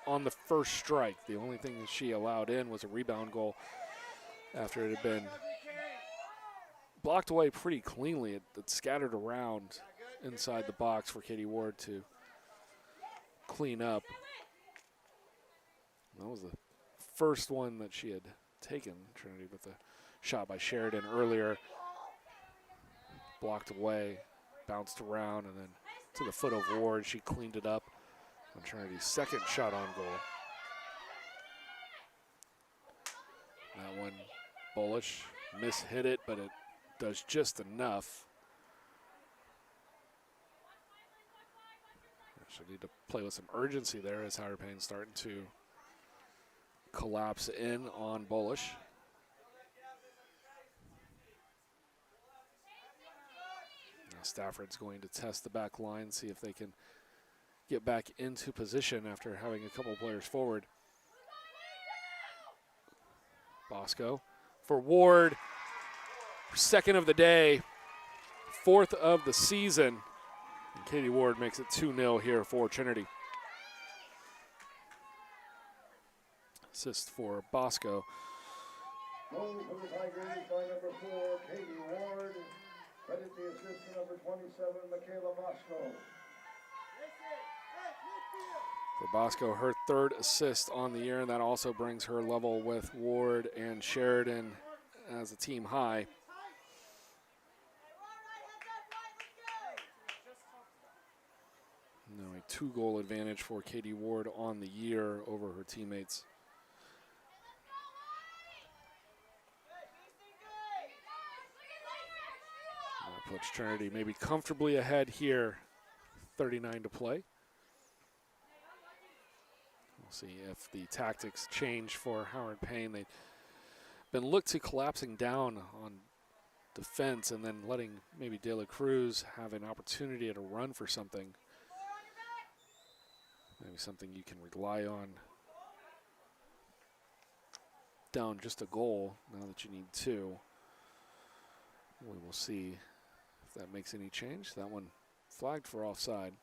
on the first strike. The only thing that she allowed in was a rebound goal after it had been blocked away pretty cleanly. It scattered around inside the box for Katie Ward to clean up. That was the first one that she had taken, Trinity, with the shot by Sheridan earlier. Blocked away, bounced around, and then to the foot of Ward. She cleaned it up on Trinity's second shot on goal. That one, Bullish mishit it, but it does just enough. She'll need to play with some urgency there as Howard Payne's starting to collapse in on Bullish. Now Stafford's going to test the back line, see if they can get back into position after having a couple players forward. Bosco for Ward, second of the day, 4th of the season. And Katie Ward makes it 2-0 here for Trinity. Assist for Bosco. Goal for the Tigers by number 4, Katie Ward. Credit the assist to number 27, Michaela Bosco. For Bosco, her 3rd assist on the year, and that also brings her level with Ward and Sheridan as a team high. Now a 2-goal advantage for Katie Ward on the year over her teammates. That puts Trinity maybe comfortably ahead here, 39 to play. We'll see if the tactics change for Howard Payne. They've been looked to collapsing down on defense and then letting maybe De La Cruz have an opportunity to run for something. Maybe something you can rely on. Down just a goal now that you need 2. We will see if that makes any change. That one flagged for offside.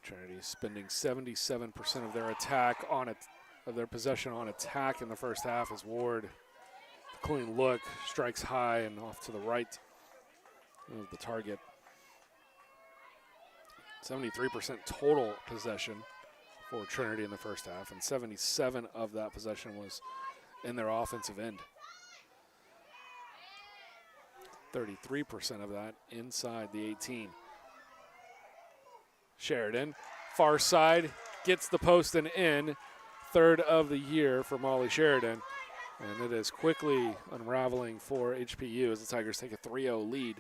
Trinity spending 77% of their attack on it, of their possession on attack in the first half as Ward, clean look, strikes high and off to the right of the target. 73% total possession for Trinity in the first half, and 77 of that possession was in their offensive end. 33% of that inside the 18. Sheridan, far side, gets the post and in. Third of the year for Molly Sheridan. And it is quickly unraveling for HPU as the Tigers take a 3-0 lead.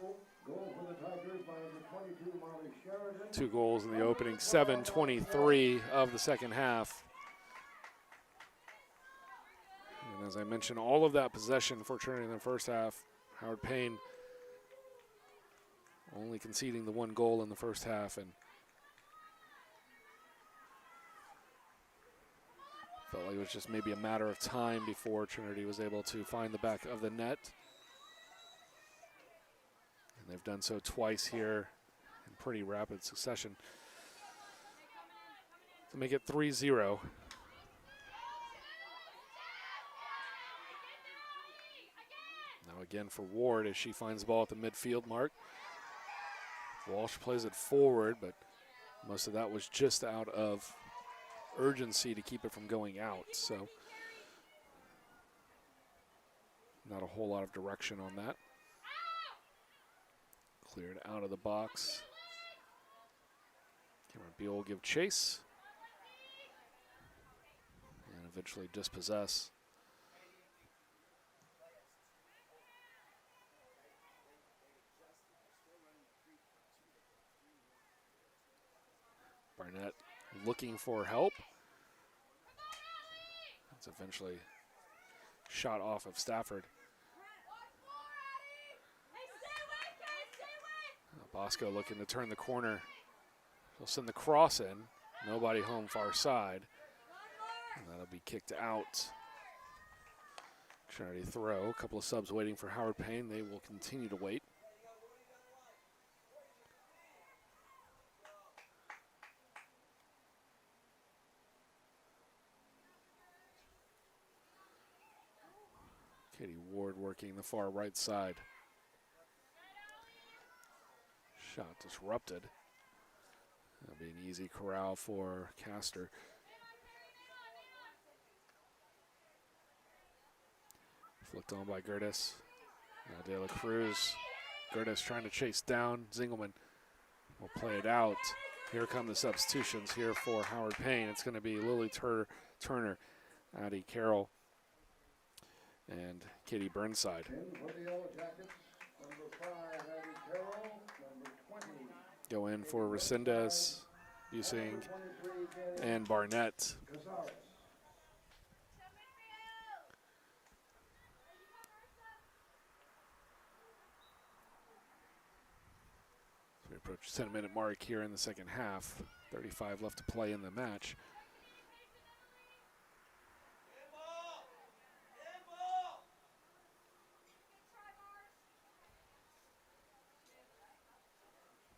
Goal for the Tigers by number 22, Molly Sheridan. 2 goals in the opening 7:23 of the second half. And as I mentioned, all of that possession for Trinity in the first half. Howard Payne only conceding the 1 goal in the first half, and felt like it was just maybe a matter of time before Trinity was able to find the back of the net. And they've done so twice here in pretty rapid succession to make it 3-0. Now again for Ward as she finds the ball at the midfield mark. Walsh plays it forward, but most of that was just out of urgency to keep it from going out. So not a whole lot of direction on that. Cleared out of the box. Cameron Beal will give chase and eventually dispossess. Barnett looking for help. It's eventually shot off of Stafford. Bosco looking to turn the corner. He'll send the cross in. Nobody home far side. And that'll be kicked out. Trinity throw. A couple of subs waiting for Howard Payne. They will continue to wait. Katie Ward working the far right side. Shot disrupted. That'll be an easy corral for Castor. Flicked on by Gertis. Now De La Cruz. Gertis trying to chase down. Zingelman will play it out. Here come the substitutions here for Howard Payne. It's going to be Lily Turner, Addie Carroll, and Katie Burnside. For the Yellow Jackets, number 5, Addie Carroll, number 20. Go in for Resendez, Busing, and Barnett. Casares. We approach the 10-minute mark here in the second half. 35 left to play in the match.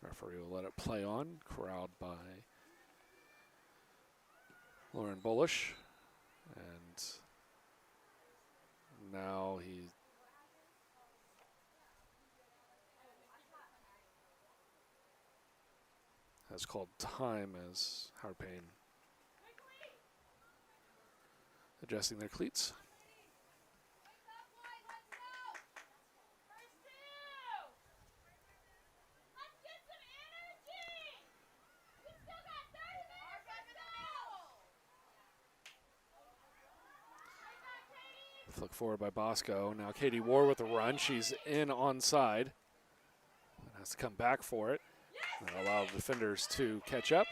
Referee will let it play on, corralled by Lauren Bullish. And now he has called time as Howard Payne adjusting their cleats. Flick forward by Bosco. Now Katie Ward with the run. She's in onside. Has to come back for it. And allow the defenders to catch up.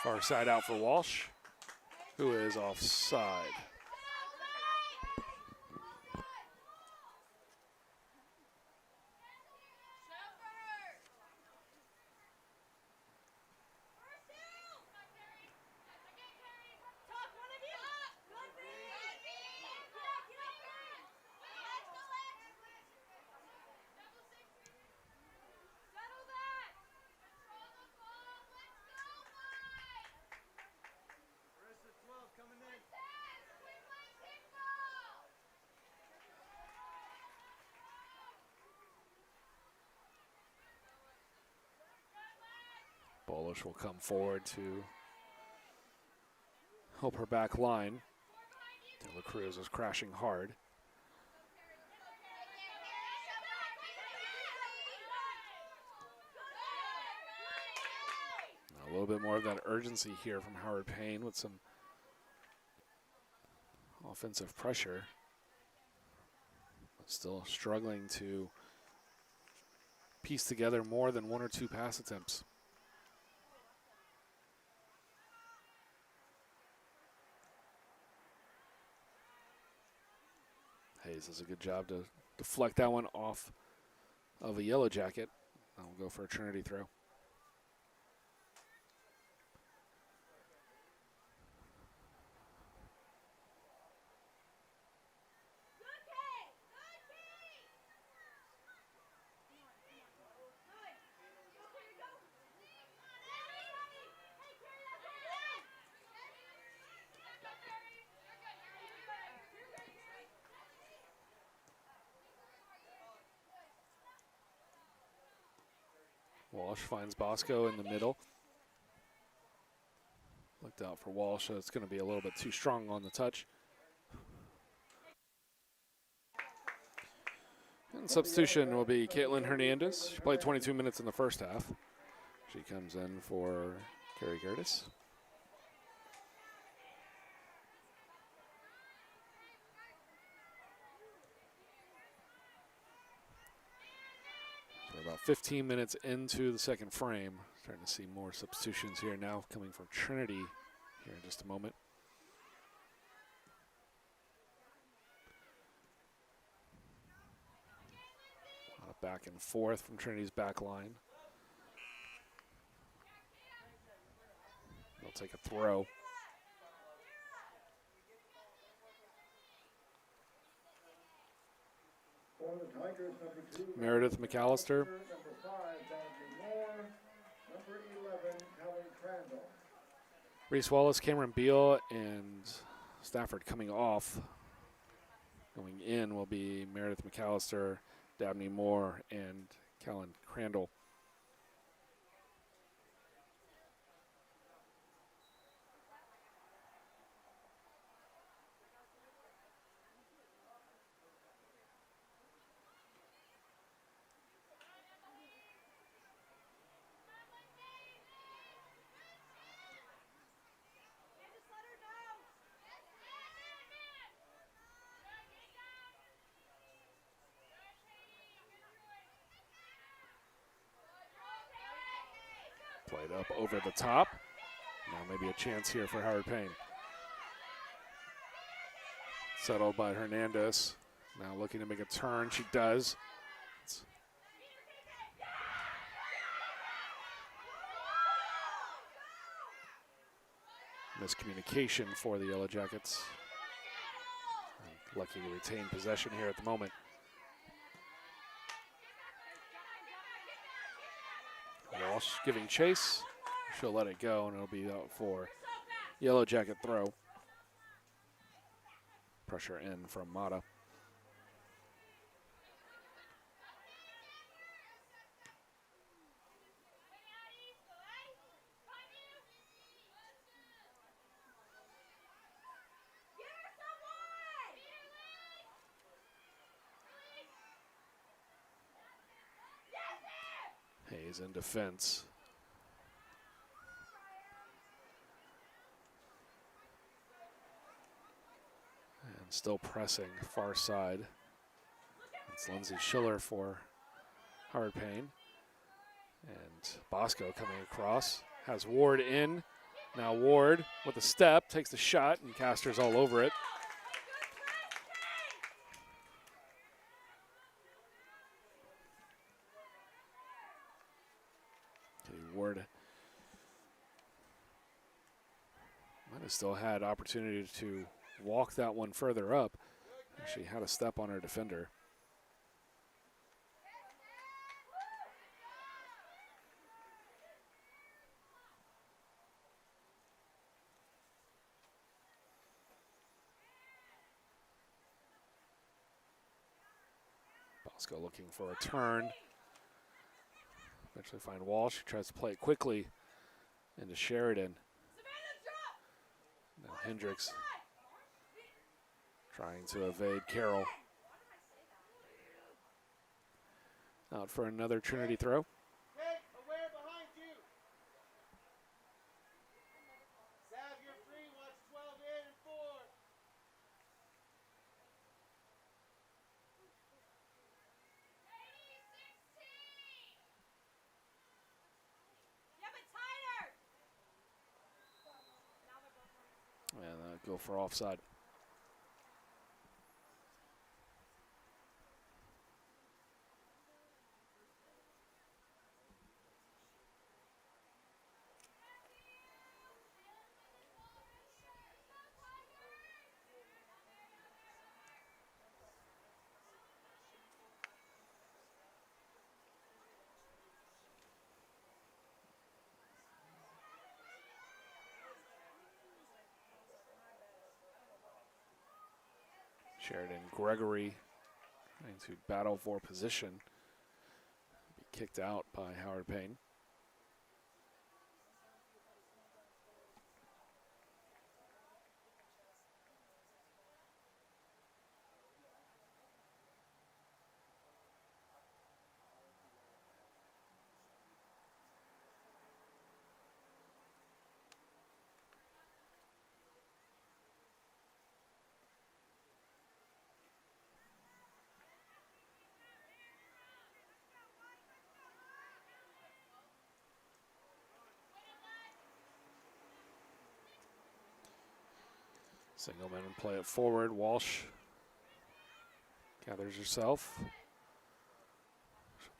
Far side out for Walsh, who is offside. Bolish will come forward to help her back line. De La Cruz is crashing hard. A little bit more of that urgency here from Howard Payne with some offensive pressure. But still struggling to piece together more than one or two pass attempts. Hayes does a good job to deflect that one off of a Yellow Jacket. I'll go for a Trinity throw. Walsh finds Bosco in the middle. Looked out for Walsh, so it's going to be a little bit too strong on the touch. And substitution will be Caitlin Hernandez. She played 22 minutes in the first half. She comes in for Carrie Curtis. We're about 15 minutes into the second frame. Starting to see more substitutions here now coming from Trinity here in just a moment. Back and forth from Trinity's back line. They'll take a throw. For the Tigers, number 2, Meredith McAllister. Number 5, Jonathan Moore. Number 11, Helen Crandall. Reese Wallace, Cameron Beal, and Stafford coming off. Going in will be Meredith McAllister, Dabney Moore, and Kellen Crandall. Played up over the top. Now maybe a chance here for Howard Payne. Settled by Hernandez. Now looking to make a turn. She does. Miscommunication for the Yellow Jackets. Lucky to retain possession here at the moment. Walsh giving chase. She'll let it go, and it'll be out for Yellow Jacket throw. Pressure in from Mata. Hayes in defense. And still pressing far side. It's Lindsay Schiller for Howard Payne. And Bosco coming across. Has Ward in. Now Ward with a step, takes the shot, and Caster's all over it. Ward might have still had opportunity to walk that one further up. She had a step on her defender. Bosco looking for a turn. Eventually find Walsh. She tries to play it quickly into Sheridan. Now Hendricks trying to evade Carroll. Out for another Trinity throw. And go for offside. Sheridan Gregory trying to battle for position. Be kicked out by Howard Payne. Single man and play it forward. Walsh gathers herself. She'll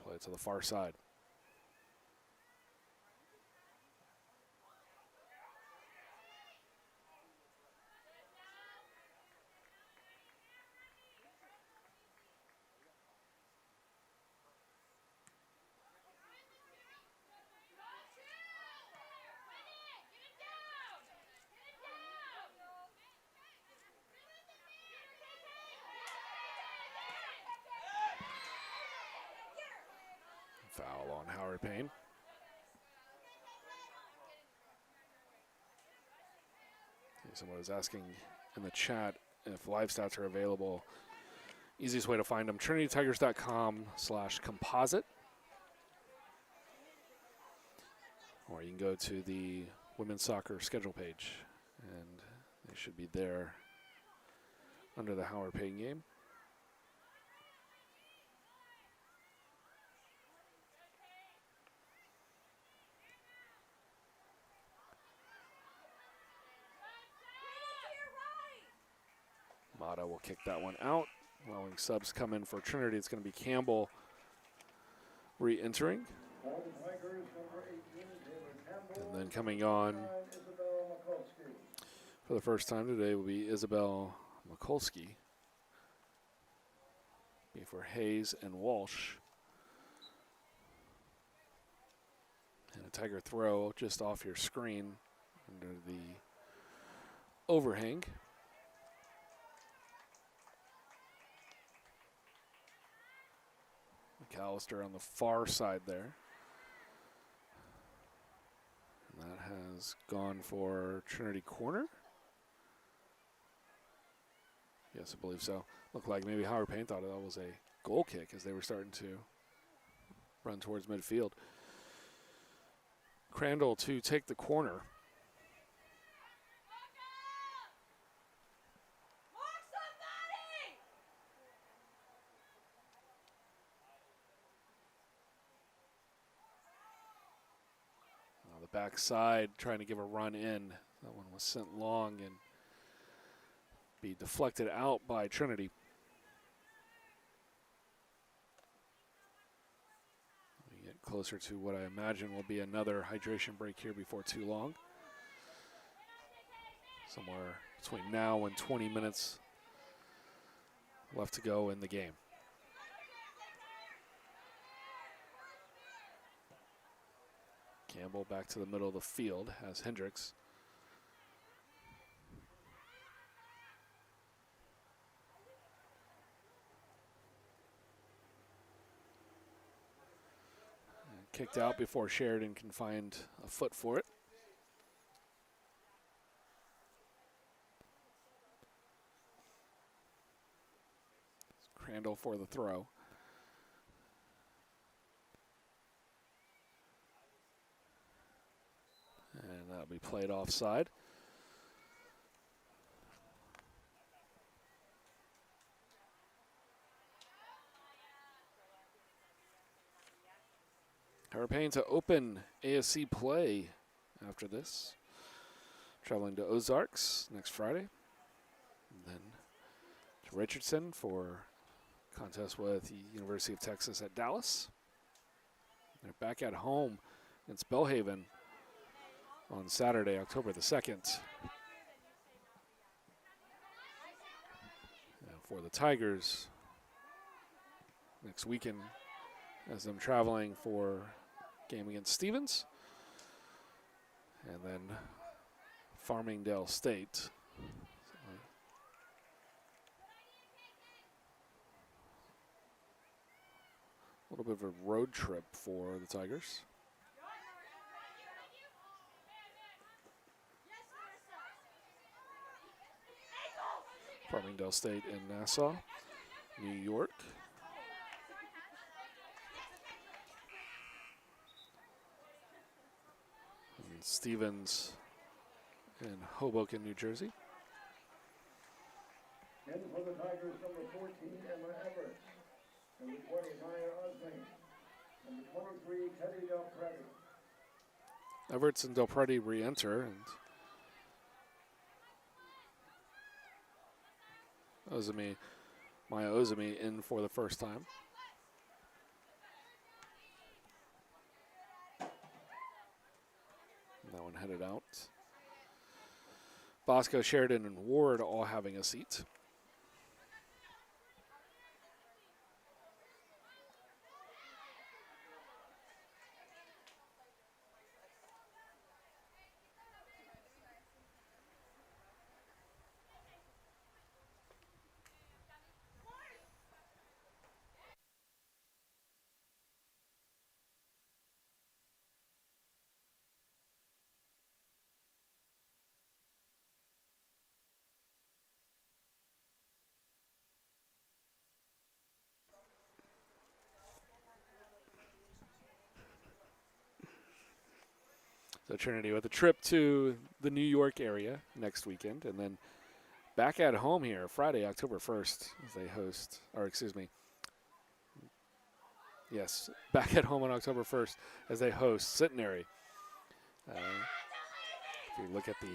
play it to the far side. Foul on Howard Payne. Someone was asking in the chat if live stats are available. Easiest way to find them, trinitytigers.com/composite. Or you can go to the women's soccer schedule page, and they should be there under the Howard Payne game. Mata will kick that one out. Allowing subs come in for Trinity. It's going to be Campbell re-entering. And then coming on for the first time today will be Isabel Mikulski. Be for Hayes and Walsh. And a Tiger throw just off your screen under the overhang. McAllister on the far side there. And that has gone for Trinity corner. Yes, I believe so. Looked like maybe Howard Payne thought that was a goal kick as they were starting to run towards midfield. Crandall to take the corner. Backside, trying to give a run in. That one was sent long and be deflected out by Trinity. We get closer to what I imagine will be another hydration break here before too long. Somewhere between now and 20 minutes left to go in the game. Campbell back to the middle of the field has Hendricks. And kicked out before Sheridan can find a foot for it. Randall for the throw. And that'll be played offside. Payne to open ASC play after this. Traveling to Ozarks next Friday. And then to Richardson for contest with the University of Texas at Dallas. They're back at home against Belhaven on Saturday, October the 2nd. And for the Tigers, next weekend, as them traveling for game against Stevens. And then Farmingdale State. A little bit of a road trip for the Tigers. Farmingdale State in Nassau, New York. And Stevens in Hoboken, New Jersey. In for the Tigers, number 14, Emma Everett. Number 20, Maya Osming. Number 23, Teddy Del Preti. Everett and Del Preti re-enter, and Maya Ozumi in for the first time. And that one headed out. Bosco, Sheridan, and Ward all having a seat. So Trinity with a trip to the New York area next weekend, and then back at home here Friday, October 1st, as they host, or excuse me, yes, back at home on October 1st as they host Centenary. If you look at the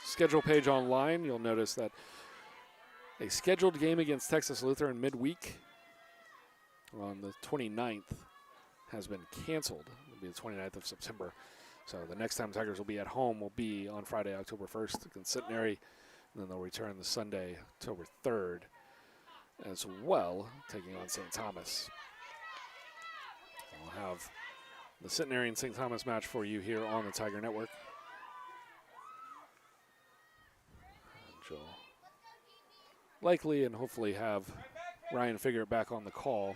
schedule page online, you'll notice that a scheduled game against Texas Lutheran midweek on the 29th has been canceled. It'll be the 29th of September. So the next time Tigers will be at home will be on Friday, October 1st against Centenary, and then they'll return the Sunday, October 3rd, as well, taking on St. Thomas. We'll have the Centenary and St. Thomas match for you here on the Tiger Network. And you'll likely and hopefully have Ryan Figuret back on the call.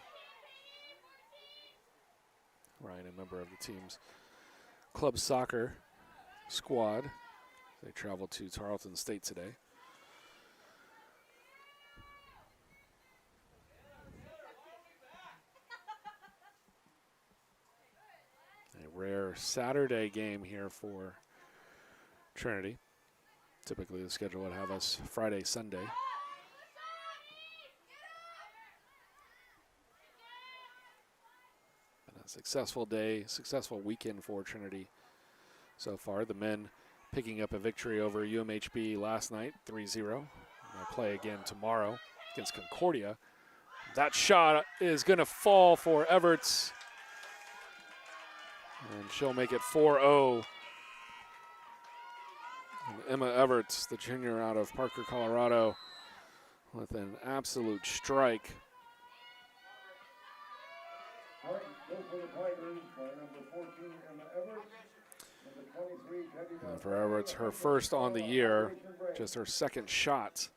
Ryan, a member of the team's club soccer squad. They travel to Tarleton State today. A rare Saturday game here for Trinity. Typically the schedule would have us Friday, Sunday. A successful day, successful weekend for Trinity so far. The men picking up a victory over UMHB last night, 3-0. They'll play again tomorrow against Concordia. That shot is going to fall for Everts, and she'll make it 4-0. And Emma Everts, the junior out of Parker, Colorado, with an absolute strike. All right, go for the Tigers by number 14, Emma Everett. Number 23, Teddy Del And for Everts, her first on the year, just her second shot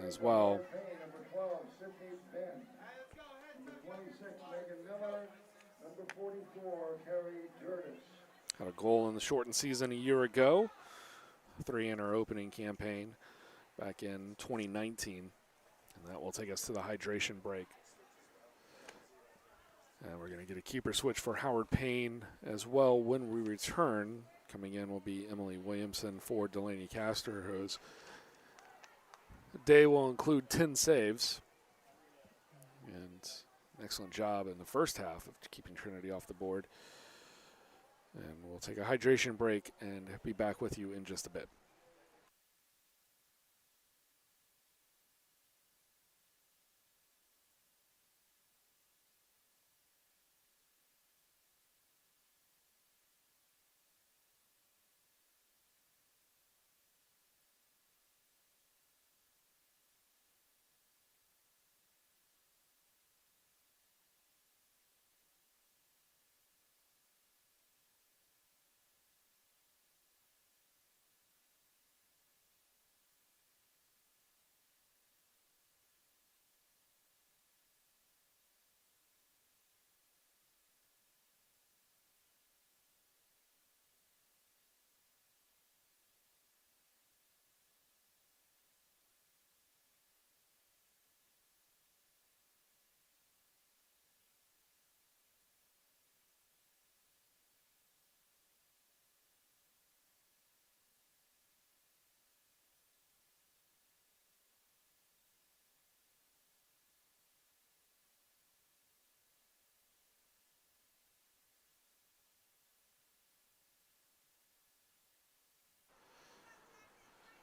as well. Payne, number 12, Sydney Ben. Number 26, Megan Miller. Number 44, Carrie Jurdis. Had a goal in the shortened season a year ago. 3 in her opening campaign back in 2019. And that will take us to the hydration break. And we're going to get a keeper switch for Howard Payne as well when we return. Coming in will be Emily Williamson for Delaney Castor, whose day will include 10 saves. And an excellent job in the first half of keeping Trinity off the board. And we'll take a hydration break and be back with you in just a bit.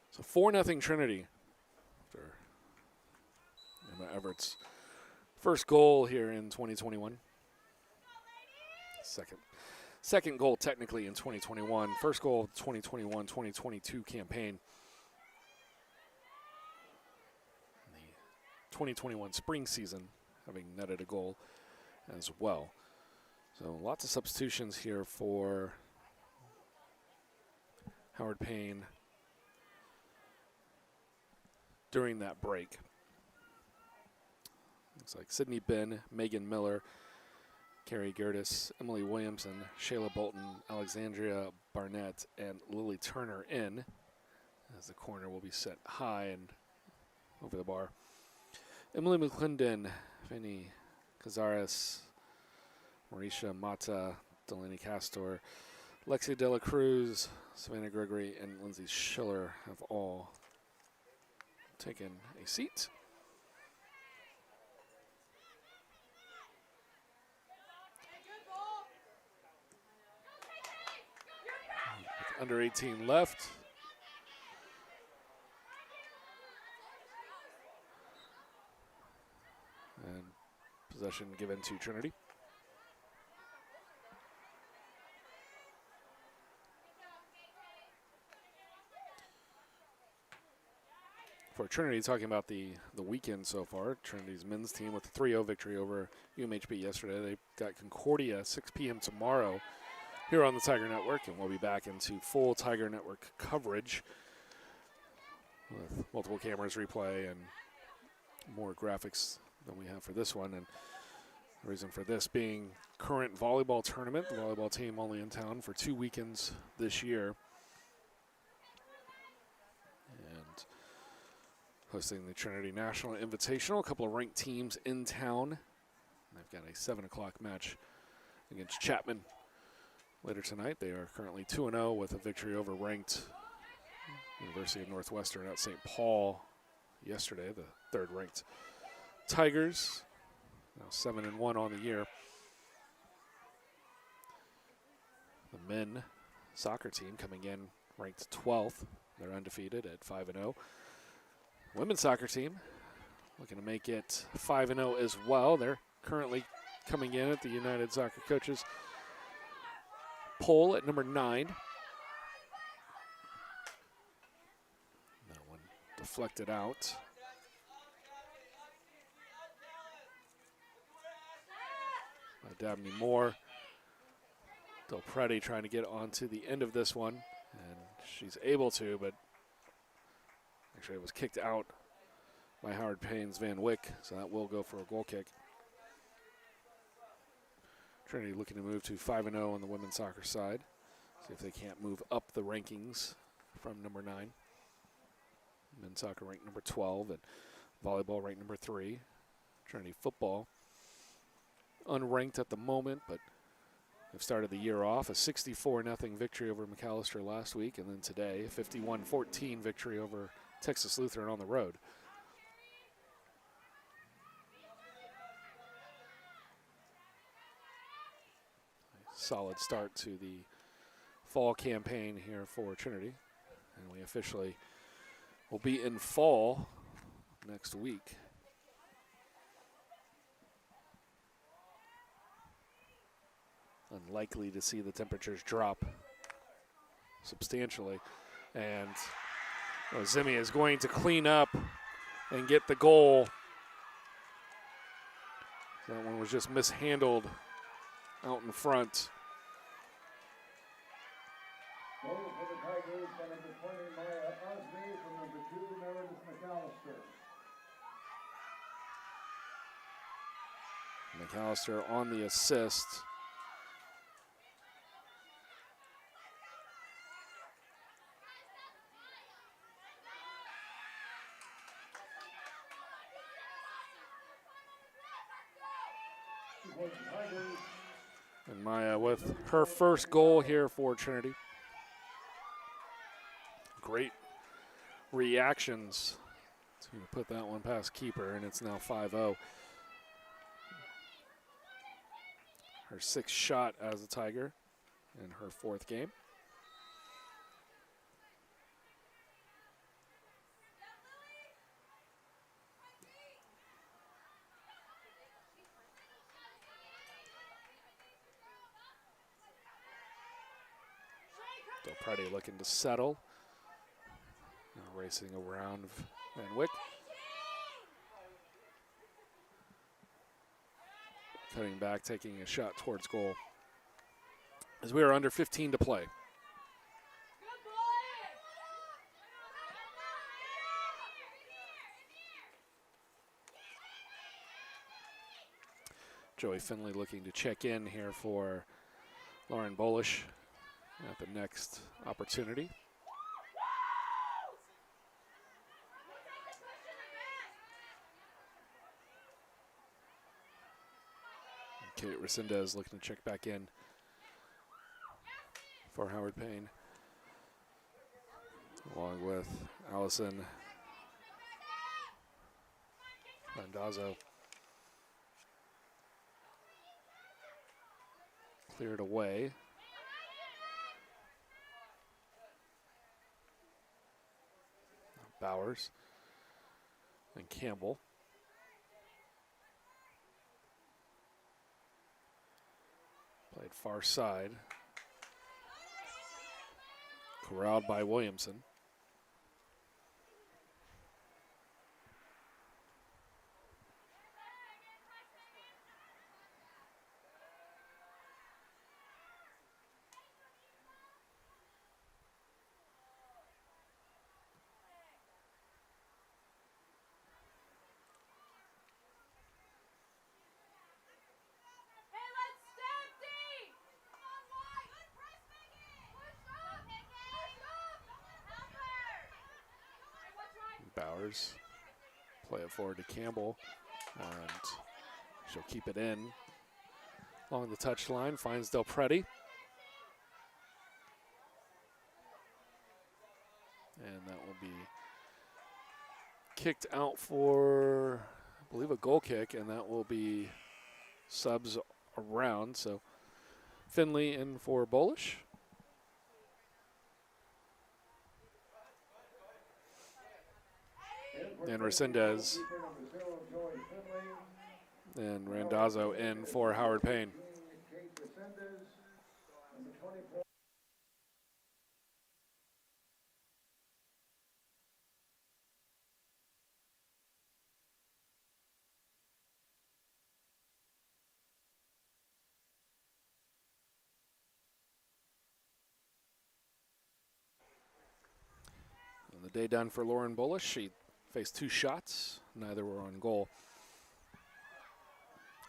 So 4-0 Trinity after Emma Everett's first goal here in 2021. Second goal technically in 2021. First goal of 2021-2022 campaign. The 2021 spring season having netted a goal as well. So lots of substitutions here for Howard Payne during that break. Looks like Sydney Ben, Megan Miller, Carrie Gertis, Emily Williamson, Shayla Bolton, Alexandria Barnett, and Lily Turner in, as the corner will be set high and over the bar. Emily McClendon, Fanny Cazares, Marisha Mata, Delaney Castor, Lexi De La Cruz, Savannah Gregory, and Lindsay Schiller have all taken a seat. With under 18 left. And possession given to Trinity. For Trinity, talking about the weekend so far, Trinity's men's team with a 3-0 victory over UMHB yesterday. They got Concordia 6 p.m. tomorrow here on the Tiger Network, and we'll be back into full Tiger Network coverage with multiple cameras, replay, and more graphics than we have for this one. And the reason for this being current volleyball tournament, the volleyball team only in town for 2 weekends this year. And hosting the Trinity National Invitational, a couple of ranked teams in town. They've got a 7 o'clock match against Chapman later tonight. They are currently 2-0 with a victory over ranked University of Northwestern at St. Paul yesterday, the third ranked Tigers, now 7-1 on the year. The men soccer team coming in ranked 12th. They're undefeated at 5-0. Women's soccer team looking to make it 5-0 as well. They're currently coming in at the United Soccer Coaches poll at number 9. That one deflected out. Dabney Moore. Del Preti trying to get onto the end of this one, and she's able to, but actually it was kicked out by Howard Payne's Van Wyck, so that will go for a goal kick. Trinity looking to move to 5-0 on the women's soccer side. See if they can't move up the rankings from number 9. Men's soccer ranked number 12, and Volleyball ranked number 3. Trinity football unranked at the moment, but they've started the year off a 64-0 victory over McAllister last week, and then today a 51-14 victory over Texas Lutheran on the road. Solid start to the fall campaign here for Trinity, and we officially will be in fall next week. Unlikely to see the temperatures drop substantially, and Zimmy is going to clean up and get the goal. That one was just mishandled out in front. Goal for the Tigers by number 20, Maya Osby, from number 2, Meredith McAllister. McAllister on the assist. And Maya with her first goal here for Trinity. Great reactions to put that one past keeper, and it's now 5-0. Her 6th shot as a Tiger in her 4th game. Del Preti looking to settle. Now racing around Van Wyck. Cutting back, taking a shot towards goal. As we are under 15 to play. Joey Finley looking to check in here for Lauren Bolish at the next opportunity. Kate Resendez looking to check back in for Howard Payne, along with Allison Randazzo. Cleared away. Bowers and Campbell. Played far side. Corralled by Williamson. Bowers, play it forward to Campbell, and she'll keep it in along the touch line, finds Del Preti. And that will be kicked out for, I believe, a goal kick, and that will be subs around. So Finley in for Bolish. And Resendez and Randazzo in for Howard Payne. And the day done for Lauren Bolish. She faced 2 shots, neither were on goal.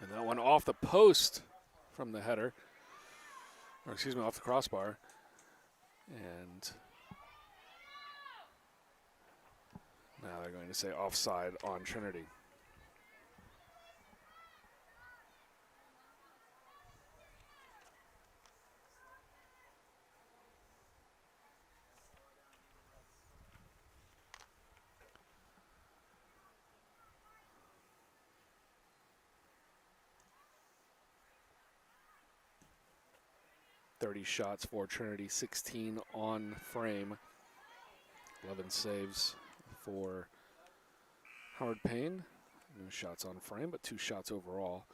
And that one off the post from the header, or excuse me, off the crossbar. And Now they're going to say offside on Trinity. Shots for Trinity, 16 on frame. 11 saves for Howard Payne. No shots on frame, but 2 shots overall.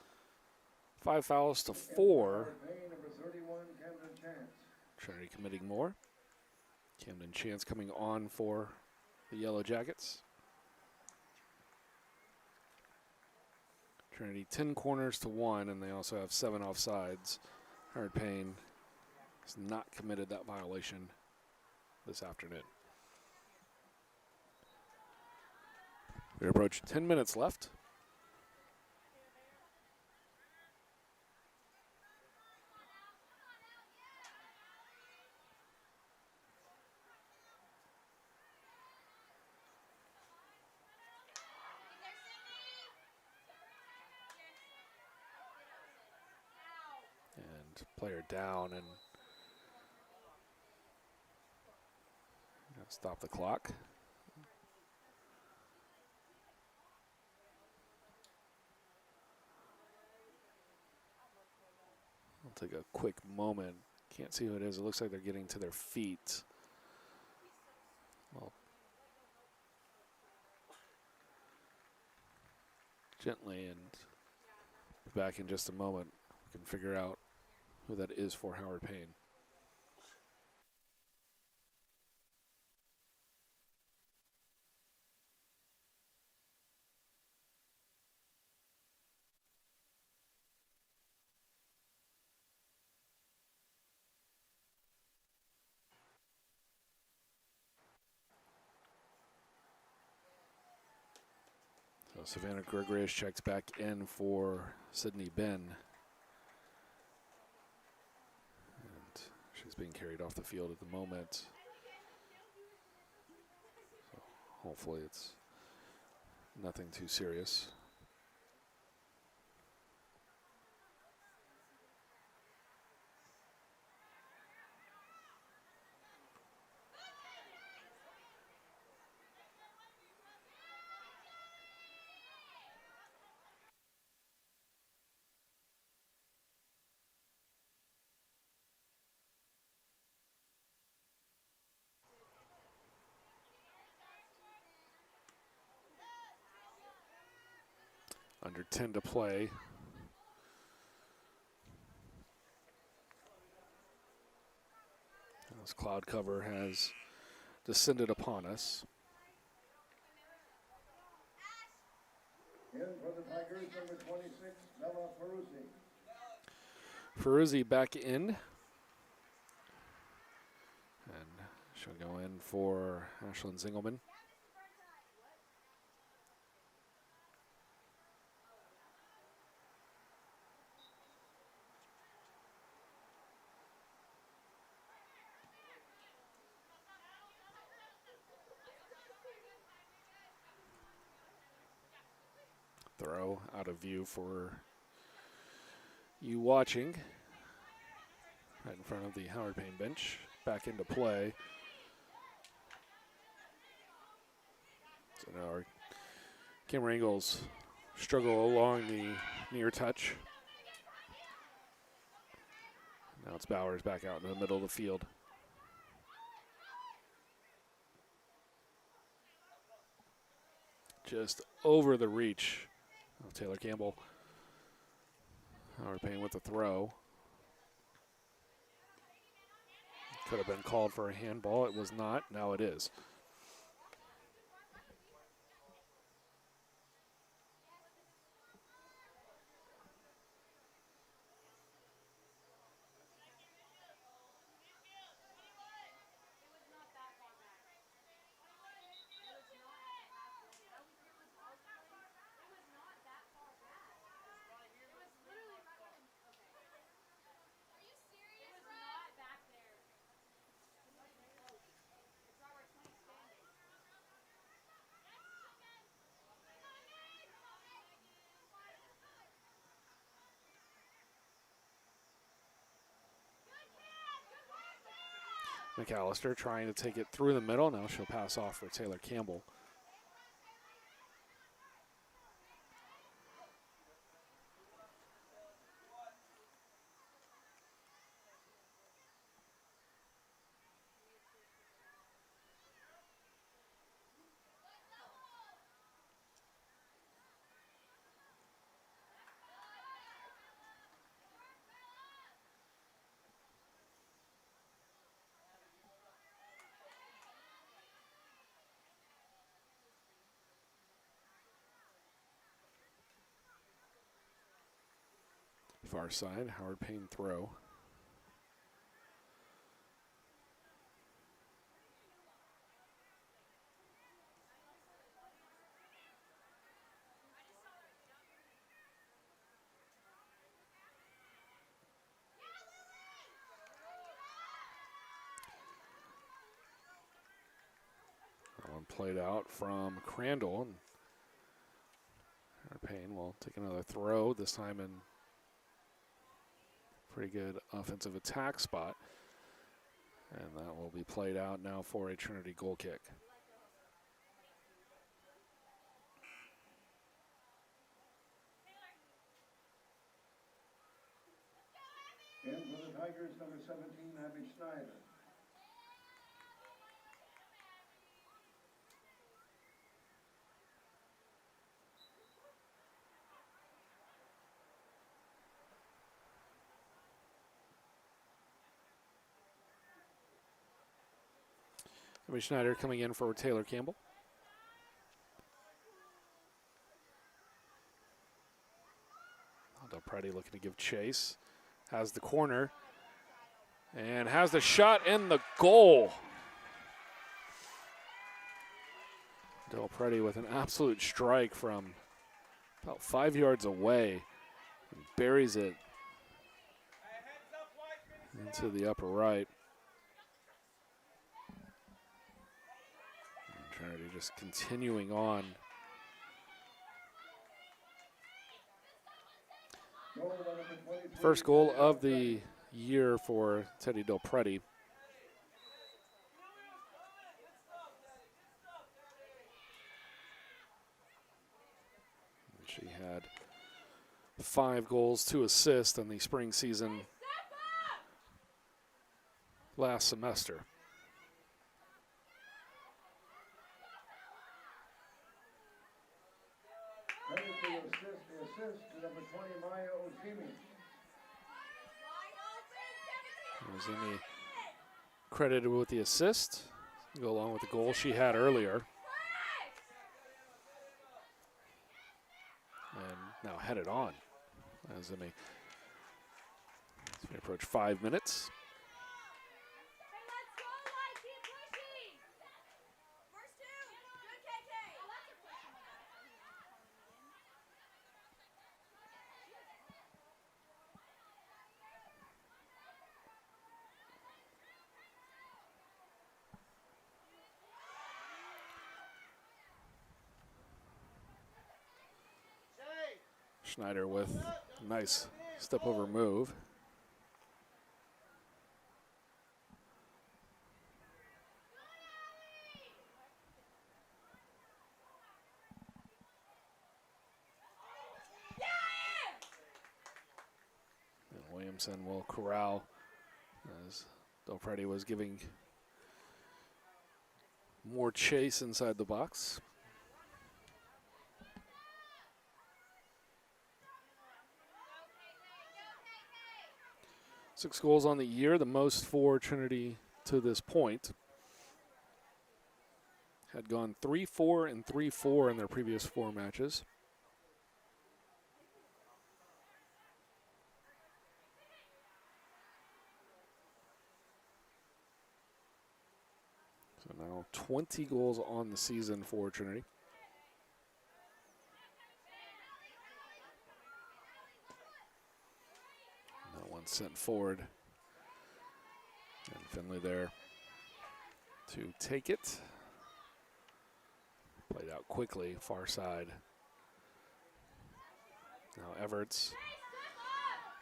5 fouls to 4. Number 31, Camden Chance. Trinity committing more. Camden Chance coming on for the Yellow Jackets. Trinity 10 corners to 1, and they also have 7 offsides. Howard Payne has not committed that violation this afternoon. We approach 10 minutes left. And player down, and stop the clock. I'll take a quick moment. Can't see who it is. It looks like they're getting to their feet. Well, gently, and back in just a moment. We can figure out who that is for Howard Payne. So Savannah Gregorius checks back in for Sydney Ben. And she's being carried off the field at the moment. So hopefully it's nothing too serious. Under 10 to play. This cloud cover has descended upon us. In for the Tigers, number 26, Bella Ferruzzi. Ferruzzi back in. And she'll go in for Ashlyn Zingelman. Throw out of view for you watching. Right in front of the Howard Payne bench. Back into play. So now our camera angles struggle along the near touch. Now it's Bowers back out in the middle of the field. Just over the reach of Taylor Campbell. Howard Payne with the throw. Could have been called for a handball. It was not. Now it is. McAllister trying to take it through the middle. Now she'll pass off for Taylor Campbell. Far side, Howard Payne throw. That one played out from Crandall. And Howard Payne will take another throw, this time in pretty good offensive attack spot. And that will be played out now for a Trinity goal kick. In for the Tigers, number 17, Abby Schneider. Abby Schneider coming in for Taylor Campbell. Del Preti looking to give chase. Has the corner. And has the shot in the goal. Del Preti with an absolute strike from about 5 yards away. And buries it into the upper right. And Trinity just continuing on. First goal of the year for Teddy Del Preti. She had 5 goals, 2 assists in the spring season last semester. The assist to number 20, Maya Ozimi. Ozimi credited with the assist, go along with the goal she had earlier. And now headed on. Ozimi as we approach 5 minutes. Schneider with a nice step over move. And Williamson will corral as Del Preti was giving more chase inside the box. 6 goals on the year, the most for Trinity to this point. Had gone 3-4 and 3-4 in their previous 4 matches. So now 20 goals on the season for Trinity. Sent forward, and Finley there to take it. Played out quickly, far side. Now Everts.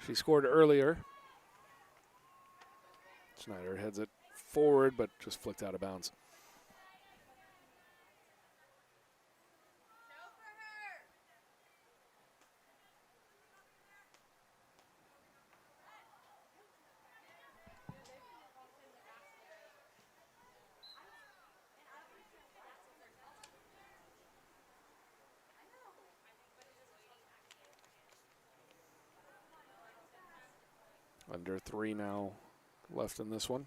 She scored earlier. Schneider heads it forward, but just flicked out of bounds. Under 3 now left in this one.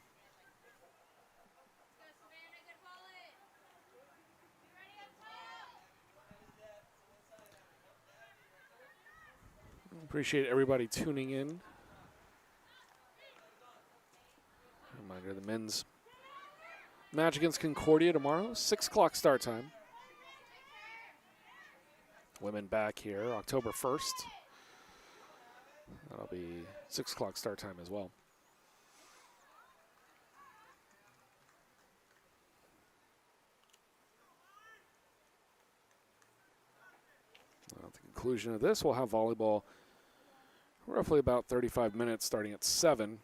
Appreciate everybody tuning in. Reminder, the men's match against Concordia tomorrow, 6 o'clock start time. Women back here October 1st. That'll be 6 o'clock start time as well. At the conclusion of this, we'll have volleyball roughly about 35 minutes starting at 7.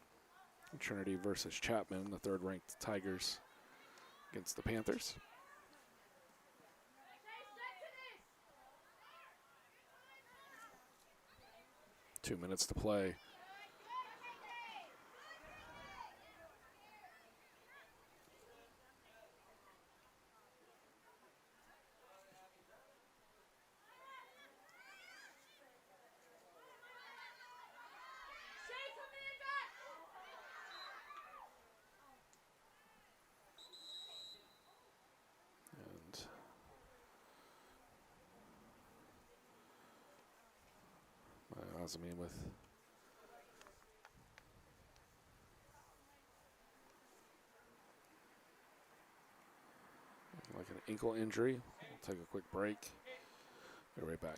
Trinity versus Chapman, the third-ranked Tigers against the Panthers. Two minutes to play. I mean, with like an ankle injury. We'll take a quick break. Be right back.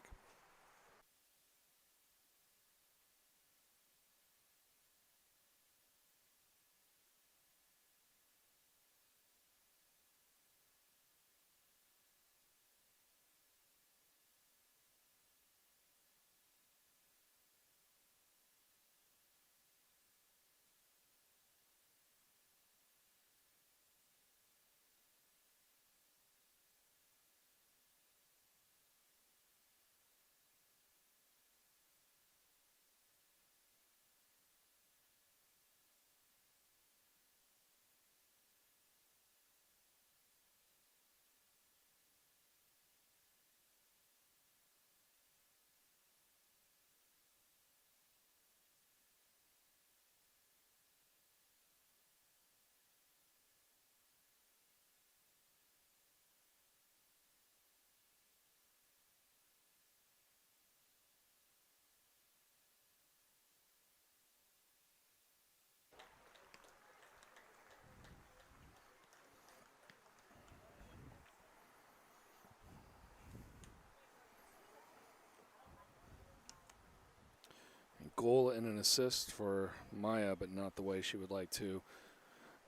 Goal and an assist for Maya, but not the way she would like to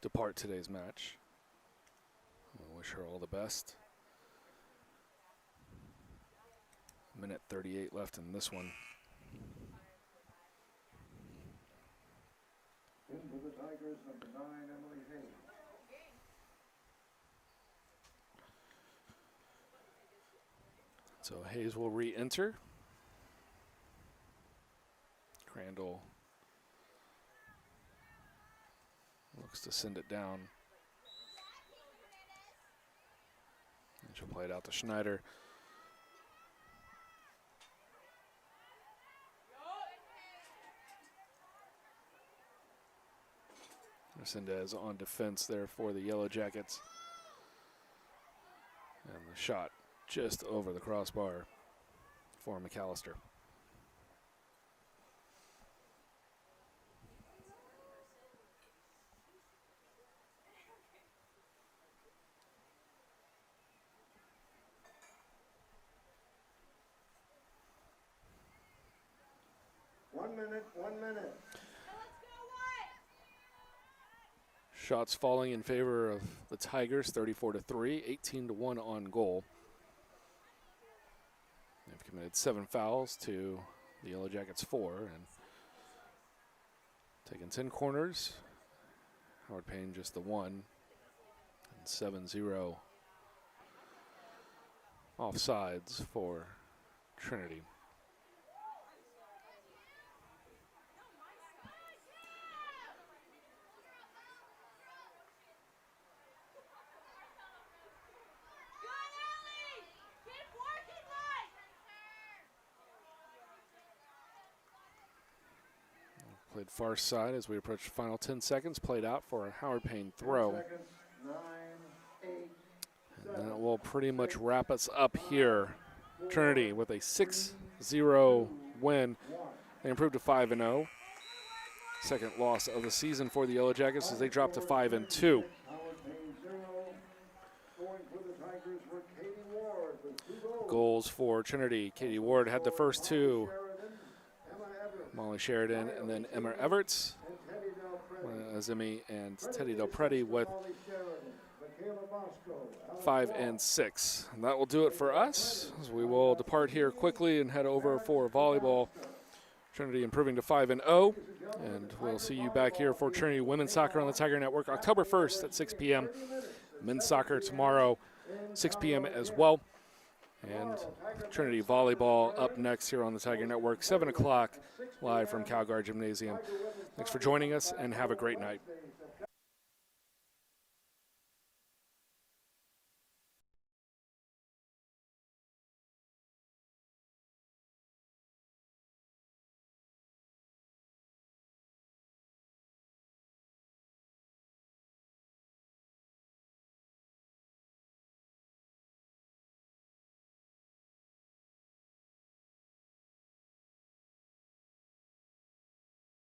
depart today's match. I wish her all the best. Minute 38 left in this one. Into the Tigers, number 9, Emily Hayes. So Hayes will re-enter. Crandall looks to send it down. And she'll play it out to Schneider. Resendez on defense there for the Yellow Jackets. And the shot just over the crossbar for McAllister. One minute. Shots falling in favor of the Tigers, 34-3, 18-1 on goal. They've committed 7 fouls to the Yellow Jackets 4 and taken 10 corners, Howard Payne just the 1. And 7-0 offsides for Trinity. Played far side as we approach the final 10 seconds. Played out for a Howard Payne throw. 10 seconds, 9, 8, And that will pretty much wrap us up here. Trinity with a 6-0 win. They improved to 5-0. Second loss of the season for the Yellow Jackets as they dropped to 5-2. Howard Payne 0. Scoring for the Tigers were Katie Ward with 2 goals. Goals for Trinity. Katie Ward had the first 2. Sheridan, Emma Everett, Molly Sheridan and then Emma Everts. and Teddy Del Preti. Azimi and Teddy Del Preti with Molly Sheridan, Michaela Bosco, Alex 5 Ball, and 6. And that will do it for us as we will depart here quickly and head over for volleyball. Trinity improving to 5-0. And we'll see you back here for Trinity Women's Soccer on the Tiger Network October 1st at 6 p.m. Men's Soccer tomorrow, 6 p.m. as well. And Trinity Volleyball up next here on the Tiger Network, 7 o'clock, live from Calgary Gymnasium. Thanks for joining us, and have a great night.